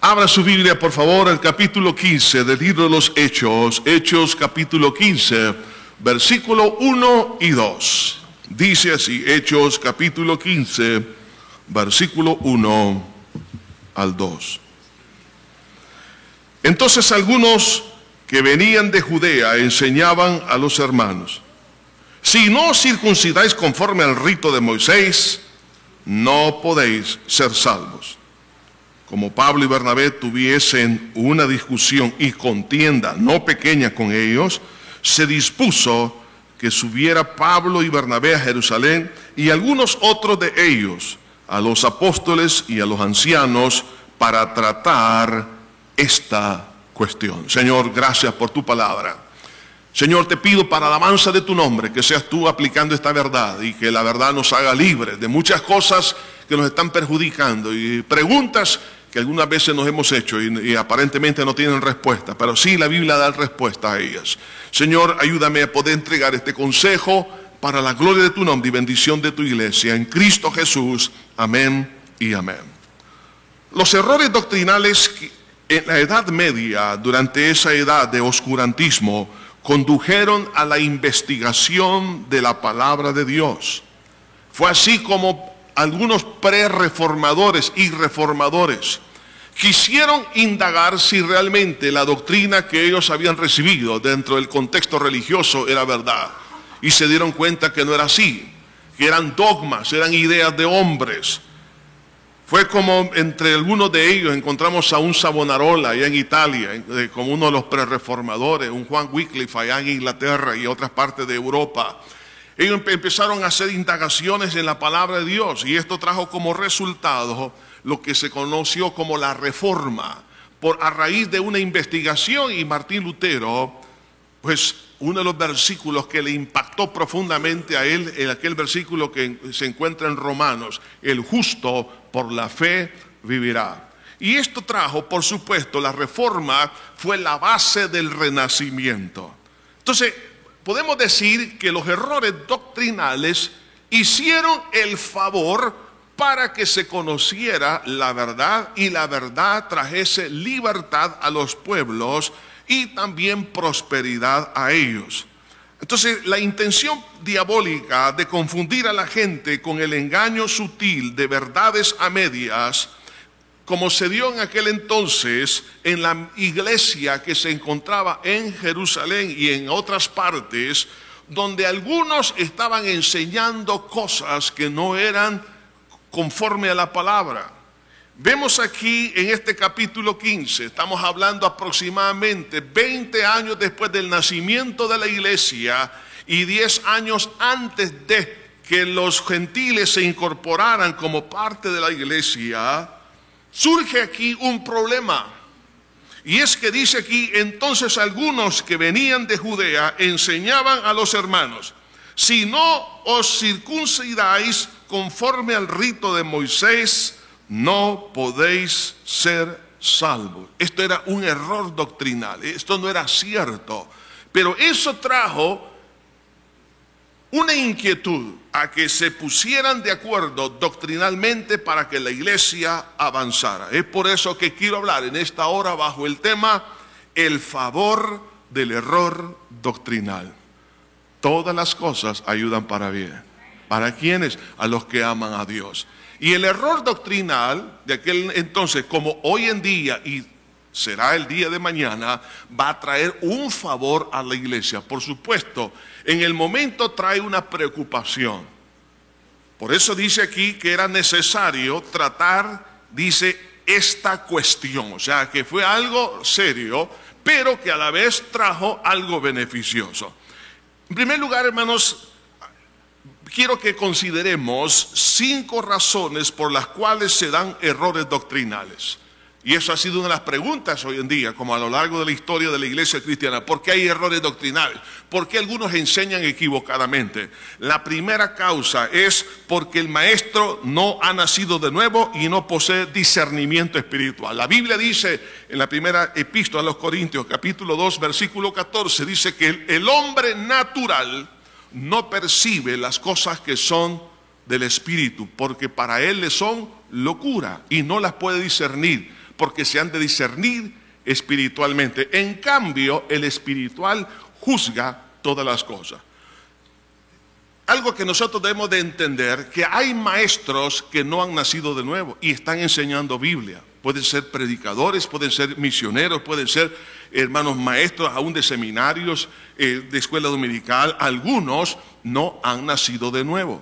Abra su Biblia, por favor, al capítulo 15 del libro de los Hechos. Hechos capítulo 15, versículo 1 y 2. Dice así, Hechos capítulo 15, versículo 1 al 2. Entonces algunos que venían de Judea enseñaban a los hermanos: si no os circuncidáis conforme al rito de Moisés, no podéis ser salvos. Como Pablo y Bernabé tuviesen una discusión y contienda no pequeña con ellos, se dispuso que subiera Pablo y Bernabé a Jerusalén y algunos otros de ellos a los apóstoles y a los ancianos para tratar esta cuestión. Señor, gracias por tu palabra. Señor, te pido para alabanza de tu nombre que seas tú aplicando esta verdad y que la verdad nos haga libres de muchas cosas que nos están perjudicando y preguntas que algunas veces nos hemos hecho y aparentemente no tienen respuesta, pero sí la Biblia da respuesta a ellas. Señor, ayúdame a poder entregar este consejo para la gloria de tu nombre y bendición de tu iglesia. En Cristo Jesús, amén y amén. Los errores doctrinales en la Edad Media, durante esa edad de oscurantismo, condujeron a la investigación de la palabra de Dios. Fue así como algunos pre-reformadores y reformadores quisieron indagar si realmente la doctrina que ellos habían recibido dentro del contexto religioso era verdad. Y se dieron cuenta que no era así, que eran dogmas, eran ideas de hombres. Fue como entre algunos de ellos encontramos a un Savonarola allá en Italia, como uno de los pre-reformadores, un Juan Wycliffe allá en Inglaterra y otras partes de Europa. Ellos empezaron a hacer indagaciones en la palabra de Dios y esto trajo como resultado lo que se conoció como la Reforma, a raíz de una investigación. Y Martín Lutero, pues uno de los versículos que le impactó profundamente a él, en aquel versículo que se encuentra en Romanos: el justo por la fe vivirá. Y esto trajo, por supuesto, la Reforma fue la base del Renacimiento. Entonces, podemos decir que los errores doctrinales hicieron el favor para que se conociera la verdad y la verdad trajese libertad a los pueblos y también prosperidad a ellos. Entonces, la intención diabólica de confundir a la gente con el engaño sutil de verdades a medias, como se dio en aquel entonces en la iglesia que se encontraba en Jerusalén y en otras partes, donde algunos estaban enseñando cosas que no eran conforme a la palabra. Vemos aquí en este capítulo 15, estamos hablando aproximadamente 20 años después del nacimiento de la iglesia y 10 años antes de que los gentiles se incorporaran como parte de la iglesia. Surge aquí un problema, y es que dice aquí: entonces algunos que venían de Judea enseñaban a los hermanos: si no os circuncidáis conforme al rito de Moisés, no podéis ser salvos. Esto era un error doctrinal, esto no era cierto, pero eso trajo una inquietud a que se pusieran de acuerdo doctrinalmente para que la iglesia avanzara. Es por eso que quiero hablar en esta hora bajo el tema: el favor del error doctrinal. Todas las cosas ayudan para bien. ¿Para quiénes? A los que aman a Dios. Y el error doctrinal de aquel entonces, como hoy en día y será el día de mañana, va a traer un favor a la iglesia. Por supuesto, en el momento trae una preocupación. Por eso dice aquí que era necesario tratar, dice, esta cuestión. O sea, que fue algo serio, pero que a la vez trajo algo beneficioso. En primer lugar, hermanos, quiero que consideremos 5 razones por las cuales se dan errores doctrinales. Y eso ha sido una de las preguntas hoy en día, como a lo largo de la historia de la iglesia cristiana. ¿Por qué hay errores doctrinales? ¿Por qué algunos enseñan equivocadamente? La primera causa es porque el maestro no ha nacido de nuevo y no posee discernimiento espiritual. La Biblia dice en la primera epístola a los Corintios, capítulo 2, versículo 14, dice que el hombre natural no percibe las cosas que son del Espíritu, porque para él le son locura y no las puede discernir, porque se han de discernir espiritualmente. En cambio, el espiritual juzga todas las cosas. Algo que nosotros debemos de entender, que hay maestros que no han nacido de nuevo y están enseñando Biblia. Pueden ser predicadores, pueden ser misioneros, pueden ser hermanos maestros aún de seminarios, de escuela dominical. Algunos no han nacido de nuevo.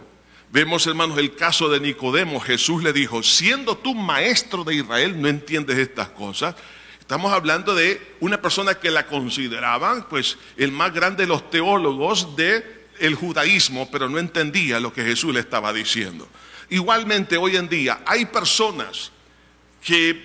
Vemos, hermanos, el caso de Nicodemo. Jesús le dijo, siendo tú maestro de Israel, ¿no entiendes estas cosas? Estamos hablando de una persona que la consideraban pues el más grande de los teólogos del judaísmo, pero no entendía lo que Jesús le estaba diciendo. Igualmente hoy en día hay personas que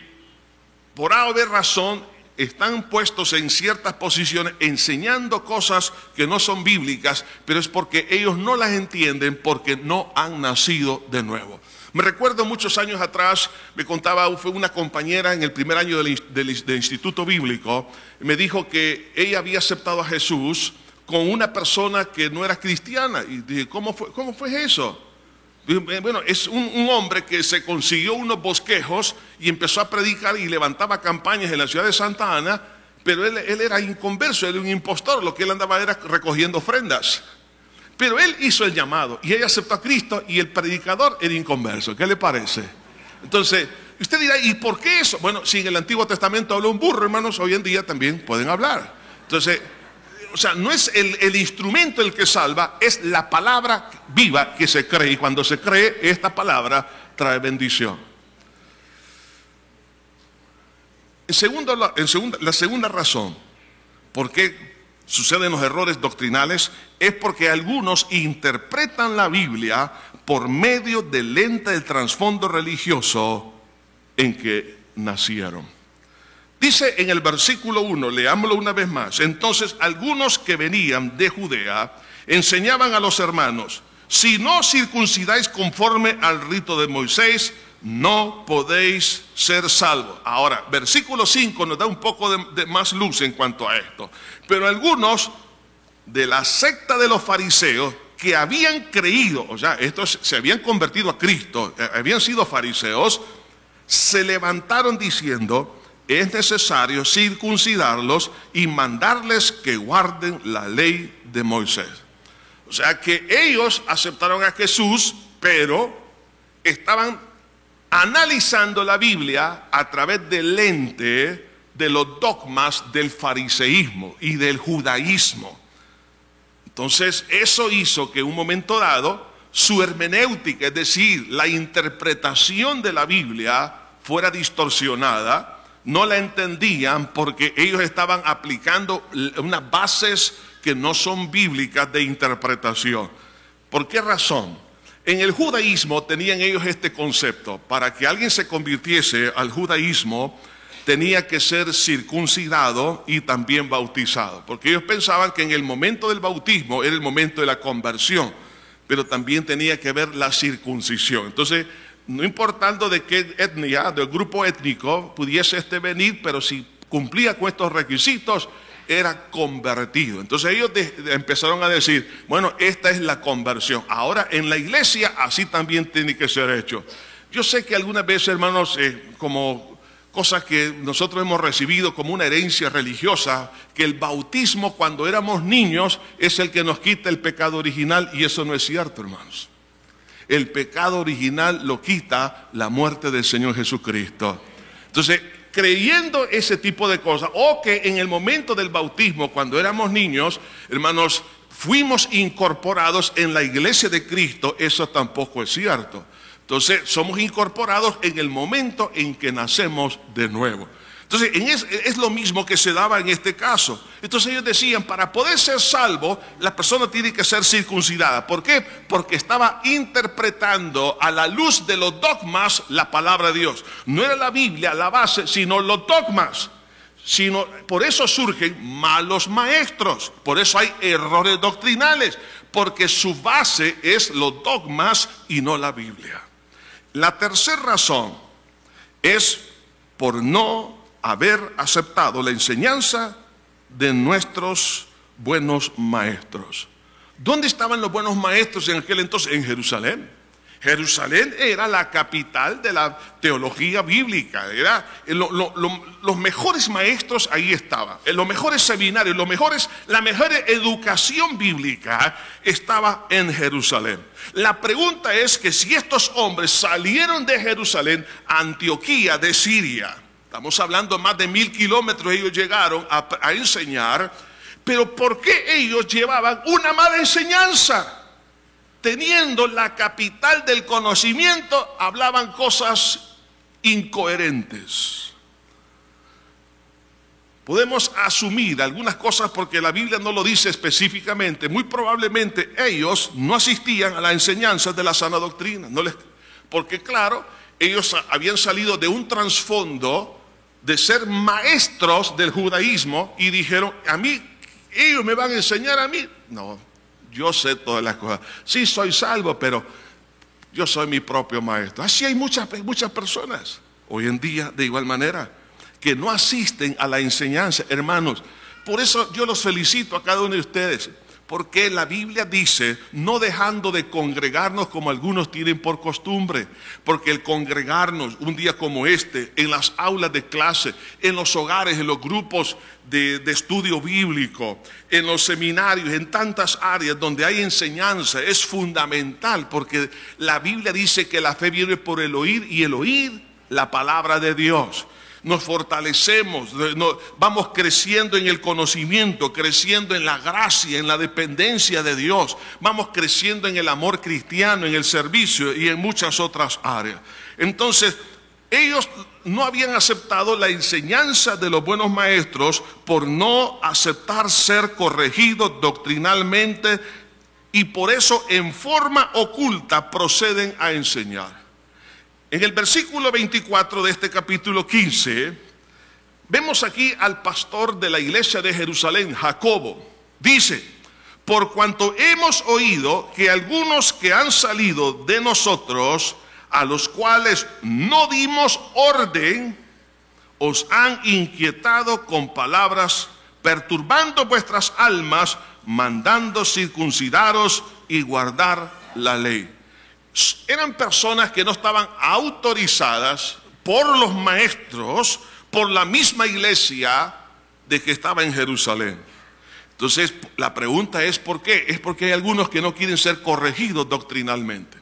por haber razón están puestos en ciertas posiciones enseñando cosas que no son bíblicas, pero es porque ellos no las entienden porque no han nacido de nuevo. Me recuerdo muchos años atrás, me contaba, fue una compañera en el primer año del instituto bíblico, me dijo que ella había aceptado a Jesús con una persona que no era cristiana. Y dije, ¿cómo fue eso? Bueno, es un hombre que se consiguió unos bosquejos y empezó a predicar y levantaba campañas en la ciudad de Santa Ana, pero él era inconverso, él era un impostor, lo que él andaba era recogiendo ofrendas. Pero él hizo el llamado y ella aceptó a Cristo y el predicador era inconverso. ¿Qué le parece? Entonces, usted dirá, ¿y por qué eso? Bueno, si en el Antiguo Testamento habló un burro, hermanos, hoy en día también pueden hablar. Entonces, o sea, no es el instrumento el que salva, es la palabra viva que se cree. Y cuando se cree, esta palabra trae bendición. La segunda razón por qué suceden los errores doctrinales es porque algunos interpretan la Biblia por medio del lente del trasfondo religioso en que nacieron. Dice en el versículo 1, leámoslo una vez más. Entonces algunos que venían de Judea enseñaban a los hermanos, si no circuncidáis conforme al rito de Moisés, no podéis ser salvos. Ahora, versículo 5 nos da un poco de más luz en cuanto a esto. Pero algunos de la secta de los fariseos que habían creído, o sea, estos se habían convertido a Cristo, habían sido fariseos, se levantaron diciendo, es necesario circuncidarlos y mandarles que guarden la ley de Moisés. O sea que ellos aceptaron a Jesús, pero estaban analizando la Biblia a través del lente de los dogmas del fariseísmo y del judaísmo. Entonces eso hizo que en un momento dado su hermenéutica, es decir, la interpretación de la Biblia, fuera distorsionada. No la entendían porque ellos estaban aplicando unas bases que no son bíblicas de interpretación. ¿Por qué razón? En el judaísmo tenían ellos este concepto: para que alguien se convirtiese al judaísmo tenía que ser circuncidado y también bautizado, porque ellos pensaban que en el momento del bautismo era el momento de la conversión, pero también tenía que ver la circuncisión. Entonces, no importando de qué etnia, del grupo étnico pudiese venir, pero si cumplía con estos requisitos, era convertido. Entonces ellos empezaron a decir, bueno, esta es la conversión. Ahora en la iglesia así también tiene que ser hecho. Yo sé que algunas veces, hermanos, como cosas que nosotros hemos recibido como una herencia religiosa, que el bautismo cuando éramos niños es el que nos quita el pecado original, y eso no es cierto, hermanos. El pecado original lo quita la muerte del Señor Jesucristo. Entonces, creyendo ese tipo de cosas, o que en el momento del bautismo, cuando éramos niños, hermanos, fuimos incorporados en la iglesia de Cristo, eso tampoco es cierto. Entonces, somos incorporados en el momento en que nacemos de nuevo. Entonces, es lo mismo que se daba en este caso. Entonces ellos decían, para poder ser salvo, la persona tiene que ser circuncidada. ¿Por qué? Porque estaba interpretando a la luz de los dogmas la palabra de Dios. No era la Biblia la base, sino los dogmas. Por eso surgen malos maestros, por eso hay errores doctrinales, porque su base es los dogmas y no la Biblia. La tercera razón es por no haber aceptado la enseñanza de nuestros buenos maestros. ¿Dónde estaban los buenos maestros en aquel entonces? En Jerusalén. Jerusalén era la capital de la teología bíblica. Los mejores maestros ahí estaban. Los mejores seminarios, la mejor educación bíblica estaba en Jerusalén. La pregunta es que si estos hombres salieron de Jerusalén a Antioquía de Siria, estamos hablando más de 1000 kilómetros, ellos llegaron a enseñar, pero ¿por qué ellos llevaban una mala enseñanza? Teniendo la capital del conocimiento, hablaban cosas incoherentes. Podemos asumir algunas cosas porque la Biblia no lo dice específicamente. Muy probablemente ellos no asistían a la enseñanza de la sana doctrina. Porque claro, ellos habían salido de un trasfondo de ser maestros del judaísmo y dijeron, a mí, ellos me van a enseñar a mí. No. Yo sé todas las cosas. Sí, soy salvo, pero yo soy mi propio maestro. Así hay muchas personas hoy en día, de igual manera, que no asisten a la enseñanza, hermanos. Por eso yo los felicito a cada uno de ustedes, porque la Biblia dice, no dejando de congregarnos como algunos tienen por costumbre, porque el congregarnos un día como este, en las aulas de clase, en los hogares, en los grupos de estudio bíblico, en los seminarios, en tantas áreas donde hay enseñanza, es fundamental, porque la Biblia dice que la fe viene por el oír y el oír la palabra de Dios. Nos fortalecemos, vamos creciendo en el conocimiento, creciendo en la gracia, en la dependencia de Dios. Vamos creciendo en el amor cristiano, en el servicio y en muchas otras áreas. Entonces, ellos no habían aceptado la enseñanza de los buenos maestros por no aceptar ser corregidos doctrinalmente y por eso en forma oculta proceden a enseñar. En el versículo 24 de este capítulo 15, vemos aquí al pastor de la iglesia de Jerusalén, Jacobo. Dice, por cuanto hemos oído que algunos que han salido de nosotros, a los cuales no dimos orden, os han inquietado con palabras, perturbando vuestras almas, mandando circuncidaros y guardar la ley. Eran personas que no estaban autorizadas por los maestros, por la misma iglesia de que estaba en Jerusalén. Entonces la pregunta es ¿por qué? Es porque hay algunos que no quieren ser corregidos doctrinalmente.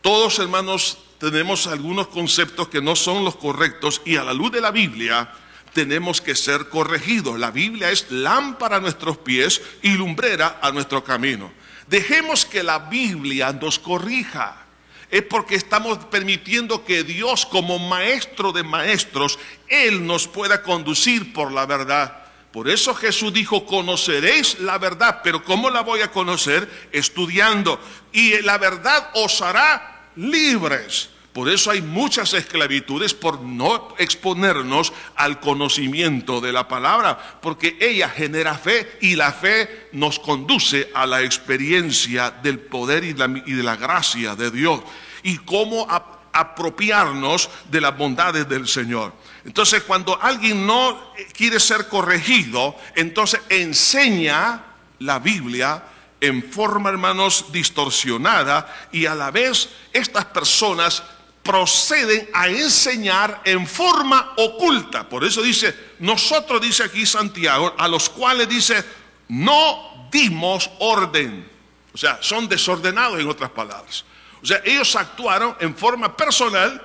Todos, hermanos, tenemos algunos conceptos que no son los correctos y a la luz de la Biblia tenemos que ser corregidos. La Biblia es lámpara a nuestros pies y lumbrera a nuestro camino. Dejemos que la Biblia nos corrija. Es porque estamos permitiendo que Dios, como maestro de maestros, Él nos pueda conducir por la verdad. Por eso Jesús dijo, conoceréis la verdad, pero ¿cómo la voy a conocer? Estudiando. Y la verdad os hará libres. Por eso hay muchas esclavitudes por no exponernos al conocimiento de la palabra, porque ella genera fe y la fe nos conduce a la experiencia del poder y de la gracia de Dios y cómo apropiarnos de las bondades del Señor. Entonces, cuando alguien no quiere ser corregido, entonces enseña la Biblia en forma, hermanos, distorsionada, y a la vez estas personas proceden a enseñar en forma oculta. Por eso dice, nosotros, dice aquí Santiago, a los cuales dice, no dimos orden. O sea, son desordenados, en otras palabras. O sea, ellos actuaron en forma personal,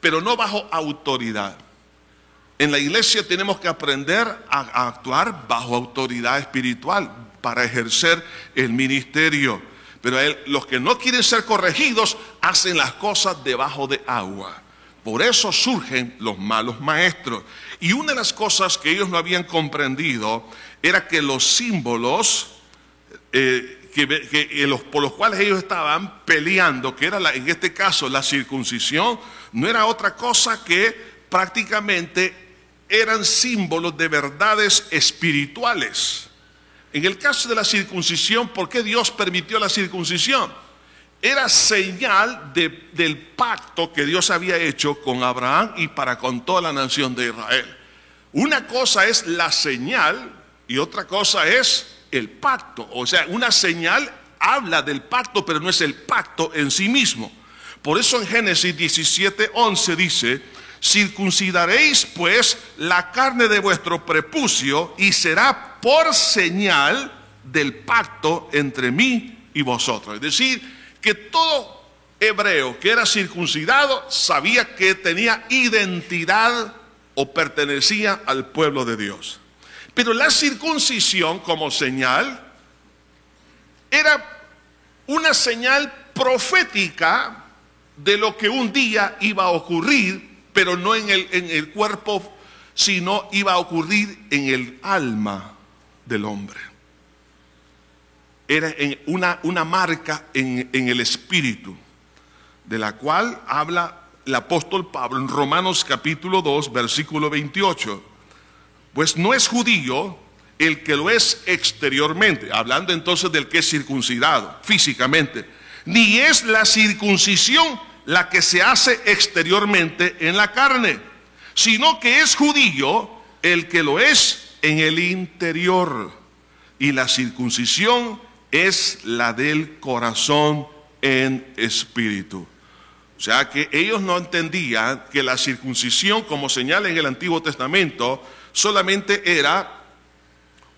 pero no bajo autoridad. En la iglesia tenemos que aprender a actuar bajo autoridad espiritual para ejercer el ministerio. Pero los que no quieren ser corregidos hacen las cosas debajo de agua. Por eso surgen los malos maestros. Y una de las cosas que ellos no habían comprendido era que los símbolos por los cuales ellos estaban peleando, que era en este caso la circuncisión, no era otra cosa que prácticamente eran símbolos de verdades espirituales. En el caso de la circuncisión, ¿por qué Dios permitió la circuncisión? Era señal del pacto que Dios había hecho con Abraham y para con toda la nación de Israel. Una cosa es la señal y otra cosa es el pacto. O sea, una señal habla del pacto, pero no es el pacto en sí mismo. Por eso en Génesis 17:11 dice: circuncidaréis pues la carne de vuestro prepucio y será por señal del pacto entre mí y vosotros. Es decir, que todo hebreo que era circuncidado sabía que tenía identidad o pertenecía al pueblo de Dios. Pero la circuncisión como señal era una señal profética de lo que un día iba a ocurrir, pero no en el cuerpo, sino iba a ocurrir en el alma del hombre. Era una marca en el espíritu, de la cual habla el apóstol Pablo en Romanos capítulo 2, versículo 28. Pues no es judío el que lo es exteriormente, hablando entonces del que es circuncidado físicamente, ni es la circuncisión la que se hace exteriormente en la carne, sino que es judío el que lo es en el interior, y la circuncisión es la del corazón en espíritu. O sea que ellos no entendían que la circuncisión, como señala en el Antiguo Testamento, solamente era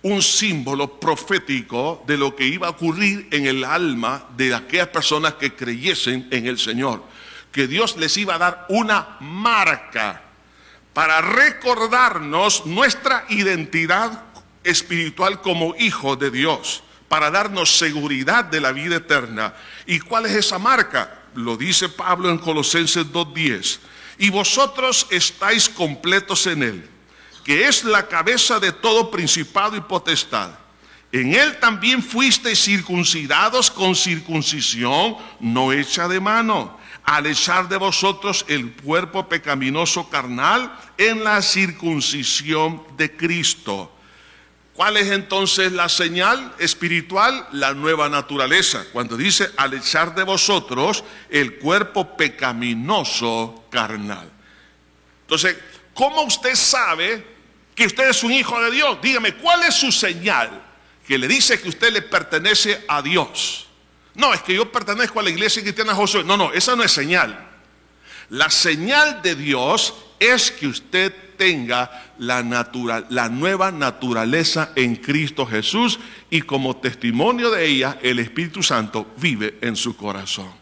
un símbolo profético de lo que iba a ocurrir en el alma de aquellas personas que creyesen en el Señor, que Dios les iba a dar una marca para recordarnos nuestra identidad espiritual como hijos de Dios, para darnos seguridad de la vida eterna. ¿Y cuál es esa marca? Lo dice Pablo en Colosenses 2:10: y vosotros estáis completos en Él, que es la cabeza de todo principado y potestad. En Él también fuisteis circuncidados con circuncisión no hecha de mano, al echar de vosotros el cuerpo pecaminoso carnal en la circuncisión de Cristo. ¿Cuál es entonces la señal espiritual? La nueva naturaleza. Cuando dice al echar de vosotros el cuerpo pecaminoso carnal. Entonces, ¿cómo usted sabe que usted es un hijo de Dios? Dígame, ¿cuál es su señal que le dice que usted le pertenece a Dios? No, es que yo pertenezco a la iglesia cristiana Josué. No, esa no es señal. La señal de Dios es que usted tenga la nueva naturaleza en Cristo Jesús, y como testimonio de ella, el Espíritu Santo vive en su corazón.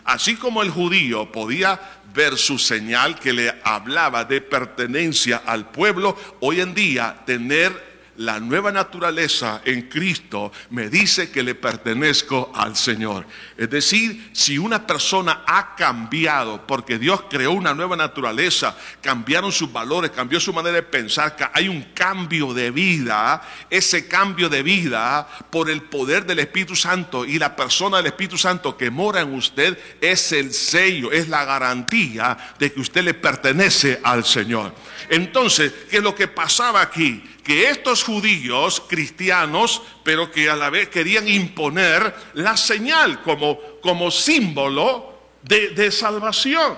Así como el judío podía ver su señal que le hablaba de pertenencia al pueblo, hoy en día tener la nueva naturaleza en Cristo me dice que le pertenezco al Señor. Es decir, si una persona ha cambiado porque Dios creó una nueva naturaleza, cambiaron sus valores, cambió su manera de pensar, hay un cambio de vida. Ese cambio de vida por el poder del Espíritu Santo y la persona del Espíritu Santo que mora en usted es el sello, es la garantía de que usted le pertenece al Señor. Entonces, ¿qué es lo que pasaba aquí? Que estos judíos cristianos, pero que a la vez querían imponer la señal como símbolo de salvación.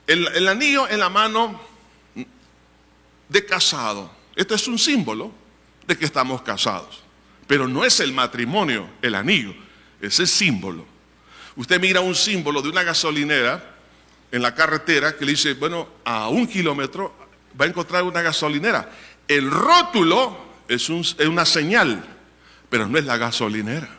El anillo en la mano de casado, este es un símbolo de que estamos casados, pero no es el matrimonio, el anillo, es el símbolo. Usted mira un símbolo de una gasolinera en la carretera que le dice, bueno, a 1 kilómetro va a encontrar una gasolinera. El rótulo es una señal, pero no es la gasolinera.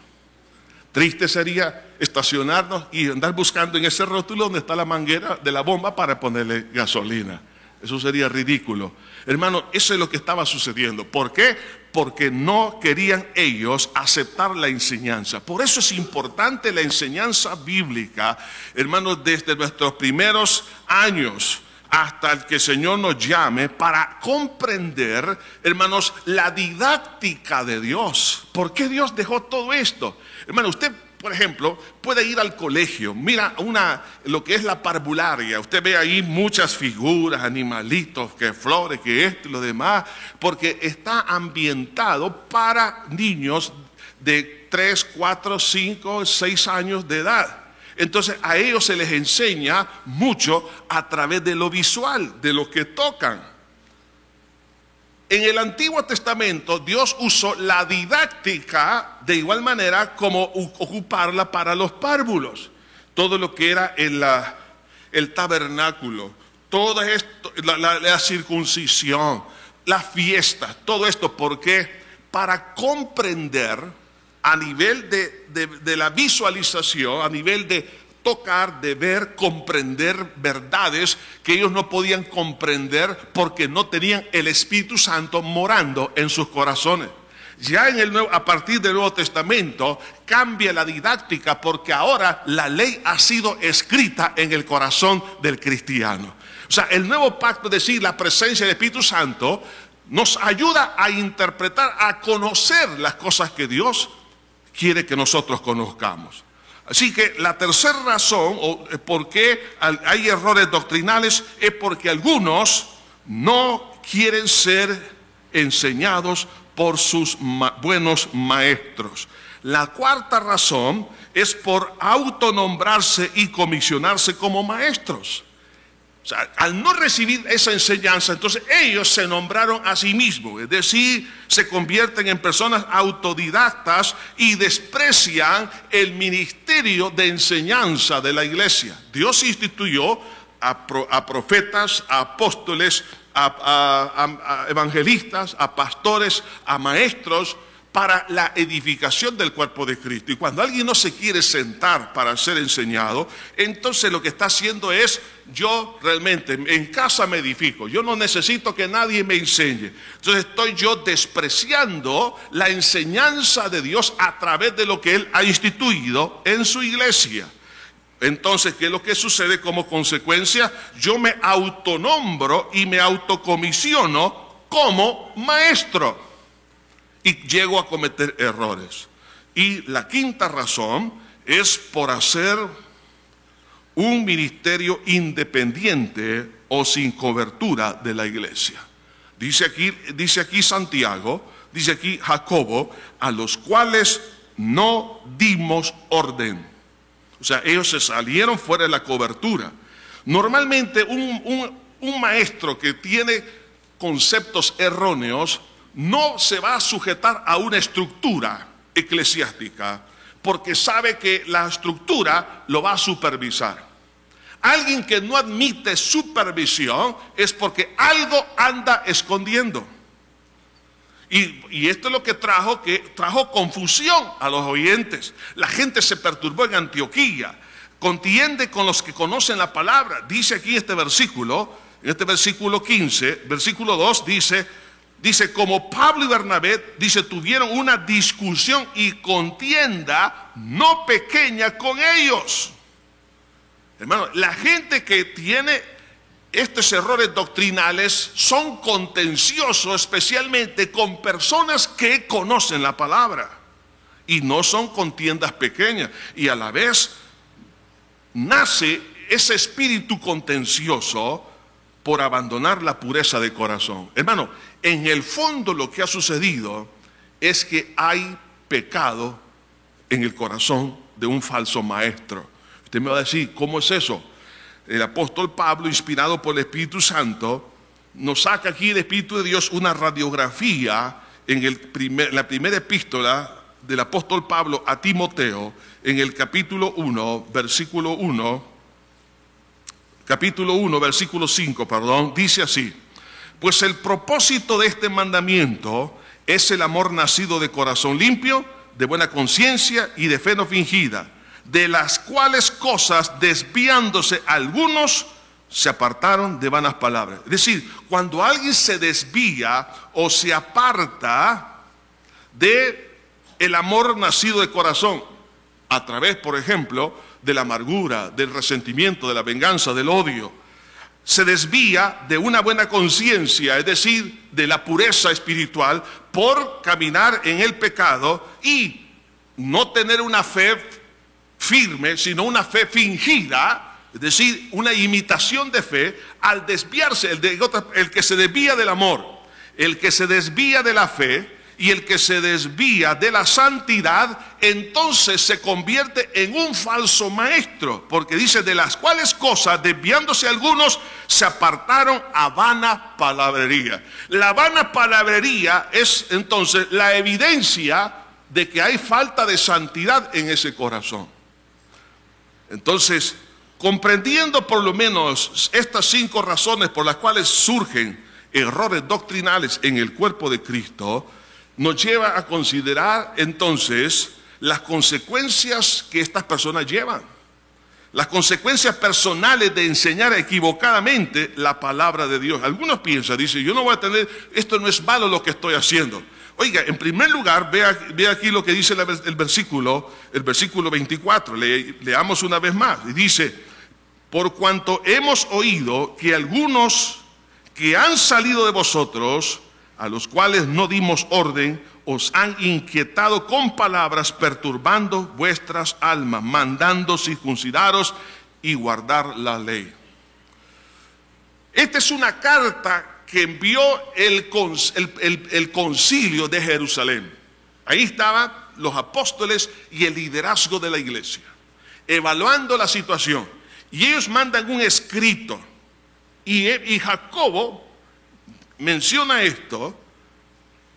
Triste sería estacionarnos y andar buscando en ese rótulo donde está la manguera de la bomba para ponerle gasolina. Eso sería ridículo. Hermano, eso es lo que estaba sucediendo. ¿Por qué? Porque no querían ellos aceptar la enseñanza. Por eso es importante la enseñanza bíblica, hermanos, desde nuestros primeros años hasta el que el Señor nos llame, para comprender, hermanos, la didáctica de Dios. ¿Por qué Dios dejó todo esto? Hermano, usted, por ejemplo, puede ir al colegio, mira lo que es la parvularia, usted ve ahí muchas figuras, animalitos, que flores, que esto y lo demás, porque está ambientado para niños de 3, 4, 5, 6 años de edad. Entonces a ellos se les enseña mucho a través de lo visual, de lo que tocan. En el Antiguo Testamento Dios usó la didáctica de igual manera como ocuparla para los párvulos. todo lo que era el tabernáculo, todo esto, la circuncisión, las fiestas, todo esto. ¿Por qué? Para comprender a nivel de la visualización, a nivel de tocar, de ver, comprender verdades que ellos no podían comprender porque no tenían el Espíritu Santo morando en sus corazones. Ya a partir del Nuevo Testamento cambia la didáctica, porque ahora la ley ha sido escrita en el corazón del cristiano. O sea, el nuevo pacto, es decir, la presencia del Espíritu Santo, nos ayuda a interpretar, a conocer las cosas que Dios quiere que nosotros conozcamos. Así que la tercera razón por qué hay errores doctrinales es porque algunos no quieren ser enseñados por sus buenos maestros. La cuarta razón es por autonombrarse y comisionarse como maestros. O sea, al no recibir esa enseñanza, entonces ellos se nombraron a sí mismos, es decir, se convierten en personas autodidactas y desprecian el ministerio de enseñanza de la iglesia. Dios instituyó a profetas, a apóstoles, a evangelistas, a pastores, a maestros, para la edificación del cuerpo de Cristo. Y cuando alguien no se quiere sentar para ser enseñado, entonces lo que está haciendo es: yo realmente en casa me edifico, yo no necesito que nadie me enseñe. Entonces estoy yo despreciando la enseñanza de Dios a través de lo que Él ha instituido en su iglesia. Entonces, ¿qué es lo que sucede como consecuencia? Yo me autonombro y me autocomisiono como maestro y llego a cometer errores. Y la quinta razón es por hacer un ministerio independiente o sin cobertura de la iglesia. Dice aquí Santiago, dice aquí Jacobo, a los cuales no dimos orden. O sea, ellos se salieron fuera de la cobertura. Normalmente un maestro que tiene conceptos erróneos no se va a sujetar a una estructura eclesiástica, porque sabe que la estructura lo va a supervisar. Alguien que no admite supervisión es porque algo anda escondiendo. Y esto es lo que trajo confusión a los oyentes. La gente se perturbó en Antioquía. Contiende con los que conocen la palabra. Dice aquí en este versículo 15, versículo 2, dice, como Pablo y Bernabé, dice, tuvieron una discusión y contienda no pequeña con ellos. Hermano, la gente que tiene estos errores doctrinales son contenciosos, especialmente con personas que conocen la palabra. Y no son contiendas pequeñas. Y a la vez nace ese espíritu contencioso por abandonar la pureza de corazón. Hermano, en el fondo lo que ha sucedido es que hay pecado en el corazón de un falso maestro. Usted me va a decir, ¿cómo es eso? El apóstol Pablo, inspirado por el Espíritu Santo, nos saca aquí el Espíritu de Dios una radiografía en la primera epístola del apóstol Pablo a Timoteo, en el capítulo 1, versículo 5, dice así: pues el propósito de este mandamiento es el amor nacido de corazón limpio, de buena conciencia y de fe no fingida, de las cuales cosas, desviándose algunos, se apartaron de vanas palabras. Es decir, cuando alguien se desvía o se aparta de el amor nacido de corazón, a través, por ejemplo, de la amargura, del resentimiento, de la venganza, del odio, se desvía de una buena conciencia, es decir, de la pureza espiritual, por caminar en el pecado y no tener una fe firme, sino una fe fingida, es decir, una imitación de fe. Al desviarse, el que se desvía del amor, el que se desvía de la fe y el que se desvía de la santidad, entonces se convierte en un falso maestro, porque dice, de las cuales cosas, desviándose algunos, se apartaron a vana palabrería. La vana palabrería es entonces la evidencia de que hay falta de santidad en ese corazón. Entonces, comprendiendo por lo menos estas 5 razones por las cuales surgen errores doctrinales en el cuerpo de Cristo, nos lleva a considerar entonces las consecuencias que estas personas llevan. Las consecuencias personales de enseñar equivocadamente la palabra de Dios. Algunos piensan, dicen, yo no voy a tener, esto no es malo lo que estoy haciendo. Oiga, en primer lugar, vea aquí lo que dice el versículo 24. Leamos una vez más. Y dice, por cuanto hemos oído que algunos que han salido de vosotros, a los cuales no dimos orden, os han inquietado con palabras, perturbando vuestras almas, mandando circuncidaros y guardar la ley. Esta es una carta que envió el concilio de Jerusalén. Ahí estaban los apóstoles y el liderazgo de la iglesia, evaluando la situación. Y ellos mandan un escrito. Y Jacobo menciona esto.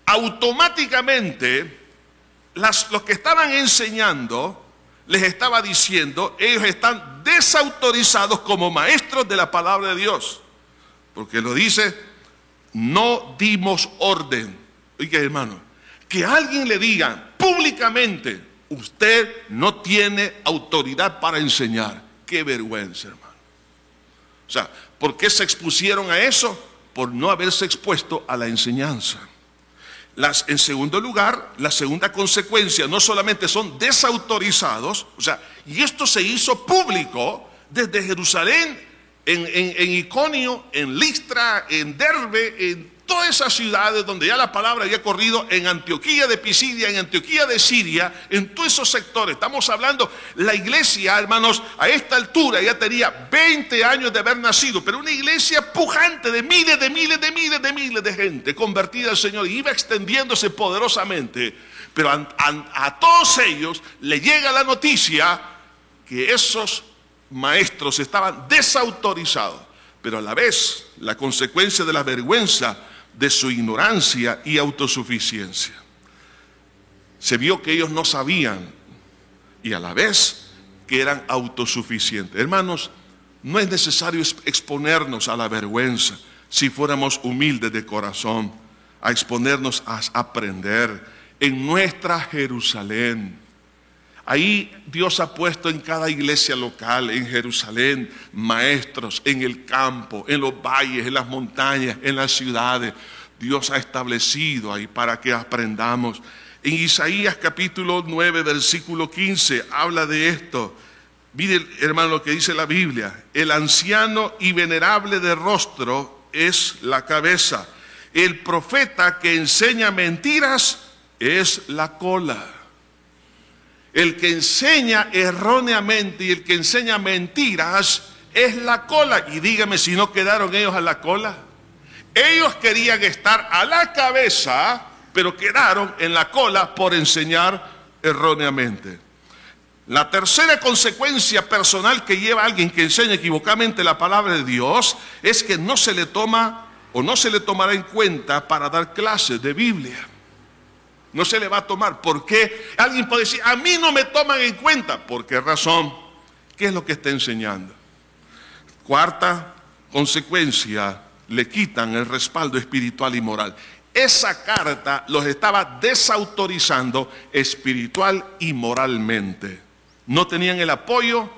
Automáticamente los que estaban enseñando les estaba diciendo, ellos están desautorizados como maestros de la palabra de Dios, porque lo dice, no dimos orden. Oiga, hermano, que alguien le diga públicamente, usted no tiene autoridad para enseñar, qué vergüenza, hermano. O sea, ¿por qué se expusieron a eso? Por no haberse expuesto a la enseñanza. En segundo lugar, la segunda consecuencia, no solamente son desautorizados, o sea, y esto se hizo público desde Jerusalén, en Iconio, en Listra, en Derbe, en todas esas ciudades donde ya la palabra había corrido, en Antioquía de Pisidia, en Antioquía de Siria, en todos esos sectores. Estamos hablando, la iglesia, hermanos, a esta altura ya tenía 20 años de haber nacido, pero una iglesia pujante de miles de gente convertida al Señor, y iba extendiéndose poderosamente. Pero a todos ellos le llega la noticia que esos maestros estaban desautorizados, pero a la vez la consecuencia de la vergüenza de su ignorancia y autosuficiencia. Se vio que ellos no sabían y a la vez que eran autosuficientes. Hermanos, no es necesario exponernos a la vergüenza si fuéramos humildes de corazón, a exponernos a aprender en nuestra Jerusalén. Ahí Dios ha puesto en cada iglesia local, en Jerusalén, maestros en el campo, en los valles, en las montañas, en las ciudades. Dios ha establecido ahí para que aprendamos. En Isaías capítulo 9, versículo 15, habla de esto. Mire, hermano, lo que dice la Biblia. El anciano y venerable de rostro es la cabeza. El profeta que enseña mentiras es la cola. El que enseña erróneamente y el que enseña mentiras es la cola. Y dígame si no quedaron ellos a la cola. Ellos querían estar a la cabeza, pero quedaron en la cola por enseñar erróneamente. La tercera consecuencia personal que lleva a alguien que enseña equivocadamente la palabra de Dios es que no se le toma o no se le tomará en cuenta para dar clases de Biblia. No se le va a tomar. ¿Por qué? Alguien puede decir, a mí no me toman en cuenta. ¿Por qué razón? ¿Qué es lo que está enseñando? Cuarta consecuencia, le quitan el respaldo espiritual y moral. Esa carta los estaba desautorizando espiritual y moralmente. No tenían el apoyo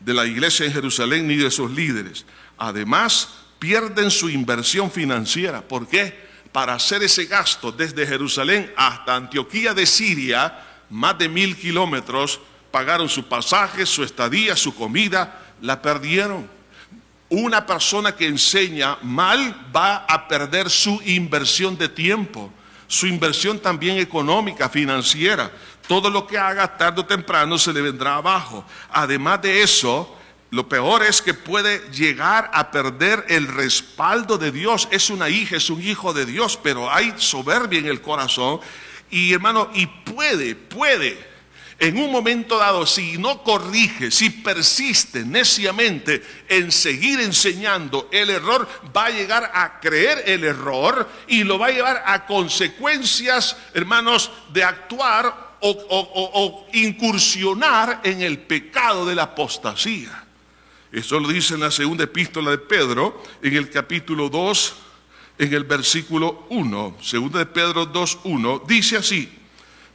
de la iglesia en Jerusalén ni de sus líderes. Además, pierden su inversión financiera. ¿Por qué? Para hacer ese gasto desde Jerusalén hasta Antioquía de Siria, más de 1000 kilómetros, pagaron su pasaje, su estadía, su comida, la perdieron. Una persona que enseña mal va a perder su inversión de tiempo, su inversión también económica, financiera. Todo lo que haga tarde o temprano se le vendrá abajo. Además de eso, lo peor es que puede llegar a perder el respaldo de Dios. Es una hija, es un hijo de Dios, pero hay soberbia en el corazón. Y hermano, y puede, en un momento dado, si no corrige, si persiste neciamente en seguir enseñando el error, va a llegar a creer el error y lo va a llevar a consecuencias, hermanos, de actuar o incursionar en el pecado de la apostasía. Eso lo dice en la segunda epístola de Pedro, en el capítulo 2, en el versículo 1. Segunda de Pedro 2:1, dice así: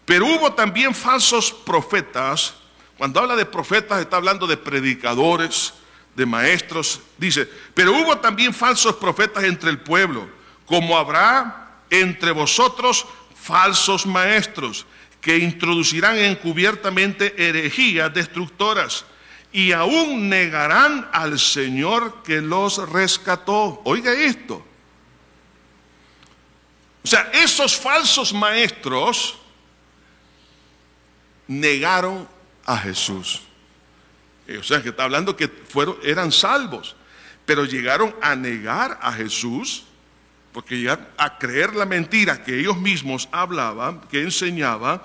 pero hubo también falsos profetas. Cuando habla de profetas está hablando de predicadores, de maestros. Dice, pero hubo también falsos profetas entre el pueblo, como habrá entre vosotros falsos maestros, que introducirán encubiertamente herejías destructoras, y aún negarán al Señor que los rescató. Oiga esto. O sea, esos falsos maestros negaron a Jesús. O sea, que está hablando que eran salvos, pero llegaron a negar a Jesús, porque llegaron a creer la mentira que ellos mismos hablaban, que enseñaban.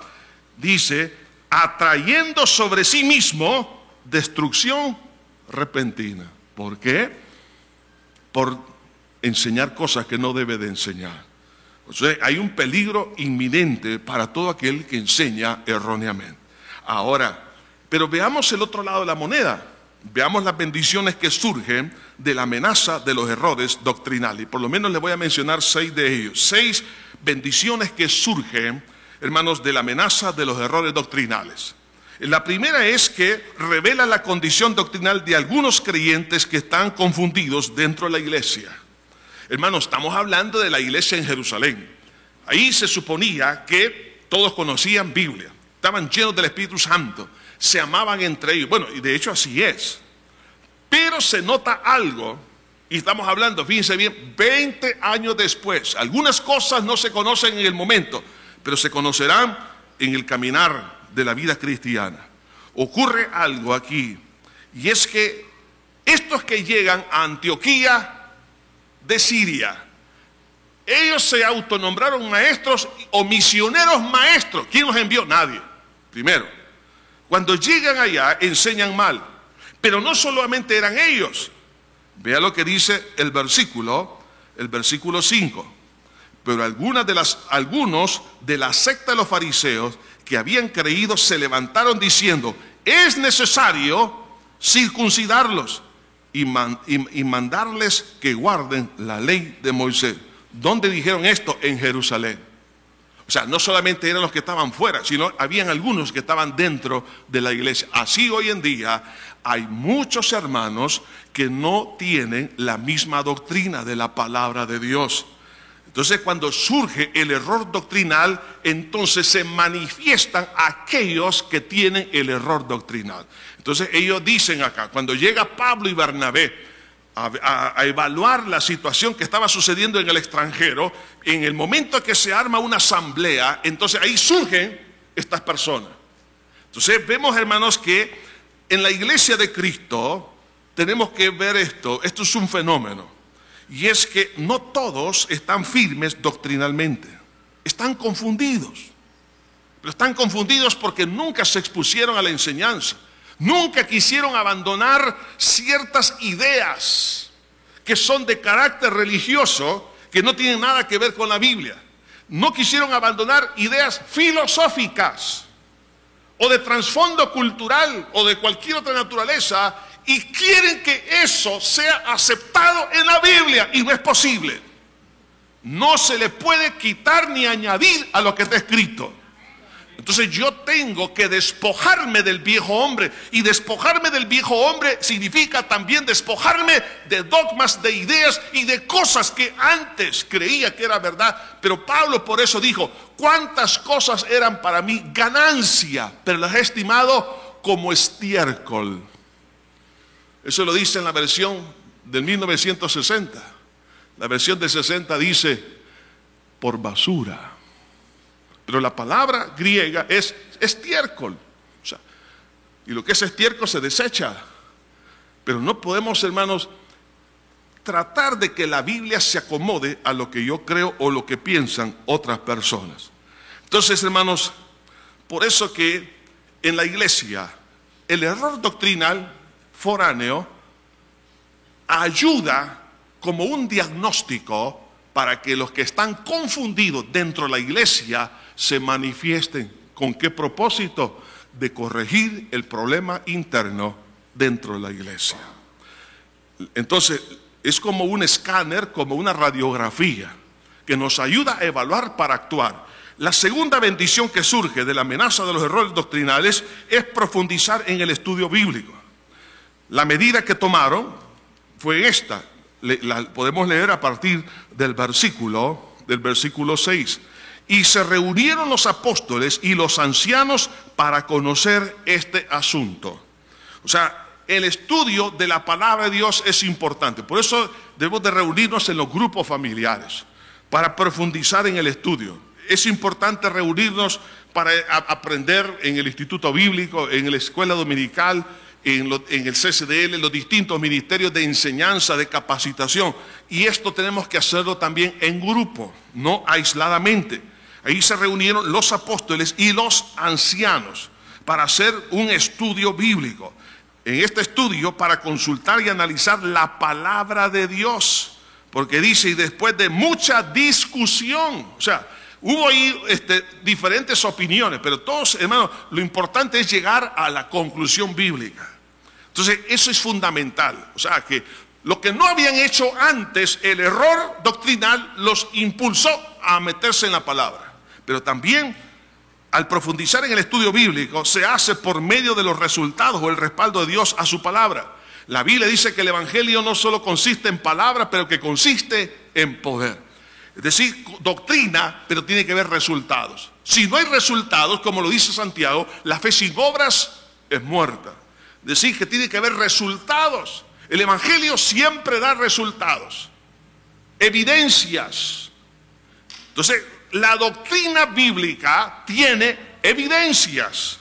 Dice, atrayendo sobre sí mismo destrucción repentina. ¿Por qué? Por enseñar cosas que no debe de enseñar. O sea, hay un peligro inminente para todo aquel que enseña erróneamente. Ahora, pero veamos el otro lado de la moneda. Veamos las bendiciones que surgen de la amenaza de los errores doctrinales. Y por lo menos les voy a mencionar 6 de ellos. 6 bendiciones que surgen, hermanos, de la amenaza de los errores doctrinales. La primera es que revela la condición doctrinal de algunos creyentes que están confundidos dentro de la iglesia. Hermanos, estamos hablando de la iglesia en Jerusalén. Ahí se suponía que todos conocían Biblia, estaban llenos del Espíritu Santo, se amaban entre ellos. Bueno, y de hecho así es. Pero se nota algo, y estamos hablando, fíjense bien, 20 años después. Algunas cosas no se conocen en el momento, pero se conocerán en el caminar de la vida cristiana. Ocurre algo aquí, y es que estos que llegan a Antioquía de Siria, ellos se autonombraron maestros o misioneros maestros. ¿Quién los envió? Nadie. Primero, cuando llegan allá enseñan mal, pero no solamente eran ellos. Vea lo que dice el versículo 5. Pero algunos de la secta de los fariseos que habían creído se levantaron diciendo, es necesario circuncidarlos y mandarles que guarden la ley de Moisés. ¿Dónde dijeron esto? En Jerusalén. O sea, no solamente eran los que estaban fuera, sino habían algunos que estaban dentro de la iglesia. Así hoy en día hay muchos hermanos que no tienen la misma doctrina de la palabra de Dios. Entonces, cuando surge el error doctrinal, entonces se manifiestan aquellos que tienen el error doctrinal. Entonces, ellos dicen acá, cuando llega Pablo y Bernabé a evaluar la situación que estaba sucediendo en el extranjero, en el momento que se arma una asamblea, entonces ahí surgen estas personas. Entonces, vemos, hermanos, que en la iglesia de Cristo tenemos que ver esto. Esto es un fenómeno. Y es que no todos están firmes doctrinalmente, están confundidos. Pero están confundidos porque nunca se expusieron a la enseñanza, nunca quisieron abandonar ciertas ideas que son de carácter religioso, que no tienen nada que ver con la Biblia. No quisieron abandonar ideas filosóficas o de trasfondo cultural o de cualquier otra naturaleza, y quieren que eso sea aceptado en la Biblia, y no es posible. No se le puede quitar ni añadir a lo que está escrito. Entonces yo tengo que despojarme del viejo hombre, y despojarme del viejo hombre significa también despojarme de dogmas, de ideas y de cosas que antes creía que era verdad. Pero Pablo por eso dijo, cuántas cosas eran para mí ganancia, pero las he estimado como estiércol. Eso lo dice en la versión del 1960. La versión del 60 dice, por basura. Pero la palabra griega es estiércol. O sea, y lo que es estiércol se desecha. Pero no podemos, hermanos, tratar de que la Biblia se acomode a lo que yo creo o lo que piensan otras personas. Entonces, hermanos, por eso que en la iglesia el error doctrinal foráneo ayuda como un diagnóstico para que los que están confundidos dentro de la iglesia se manifiesten ¿Con qué propósito? De corregir el problema interno dentro de la iglesia. Entonces, es como un escáner, como una radiografía que nos ayuda a evaluar para actuar. La segunda bendición que surge de la amenaza de los errores doctrinales es profundizar en el estudio bíblico. La medida que tomaron fue esta. La podemos leer a partir del versículo 6. Y se reunieron los apóstoles y los ancianos para conocer este asunto. O sea, el estudio de la palabra de Dios es importante. Por eso debemos de reunirnos en los grupos familiares para profundizar en el estudio. Es importante reunirnos para aprender en el Instituto Bíblico, en la escuela dominical, en el CCDL, en los distintos ministerios de enseñanza, de capacitación. Y esto tenemos que hacerlo también en grupo, no aisladamente. Ahí se reunieron los apóstoles y los ancianos para hacer un estudio bíblico. En este estudio, para consultar y analizar la palabra de Dios. Porque dice, y después de mucha discusión, o sea, hubo ahí diferentes opiniones, pero todos, hermanos, lo importante es llegar a la conclusión bíblica. Entonces, eso es fundamental. O sea, que lo que no habían hecho antes, el error doctrinal los impulsó a meterse en la palabra. Pero también, al profundizar en el estudio bíblico, se hace por medio de los resultados o el respaldo de Dios a su palabra. La Biblia dice que el evangelio no solo consiste en palabra, pero que consiste en poder. Es decir, doctrina, pero tiene que haber resultados. Si no hay resultados, como lo dice Santiago, la fe sin obras es muerta. Es decir, que tiene que haber resultados. El evangelio siempre da resultados, evidencias. Entonces, la doctrina bíblica tiene evidencias.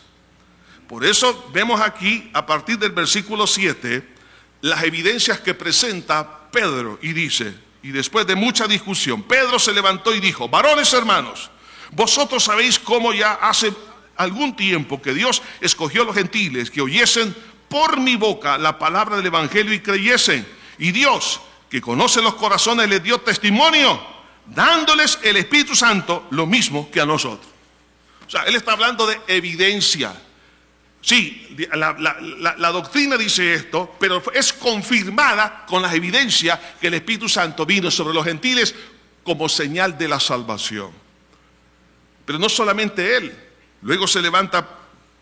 Por eso vemos aquí, a partir del versículo 7, las evidencias que presenta Pedro y dice, y después de mucha discusión, Pedro se levantó y dijo, varones hermanos, vosotros sabéis cómo ya hace algún tiempo que Dios escogió a los gentiles que oyesen por mi boca la palabra del evangelio y creyesen. Y Dios, que conoce los corazones, les dio testimonio, dándoles el Espíritu Santo lo mismo que a nosotros. O sea, él está hablando de evidencia. Sí, la doctrina dice esto, pero es confirmada con las evidencias que el Espíritu Santo vino sobre los gentiles como señal de la salvación. Pero no solamente él, luego se levanta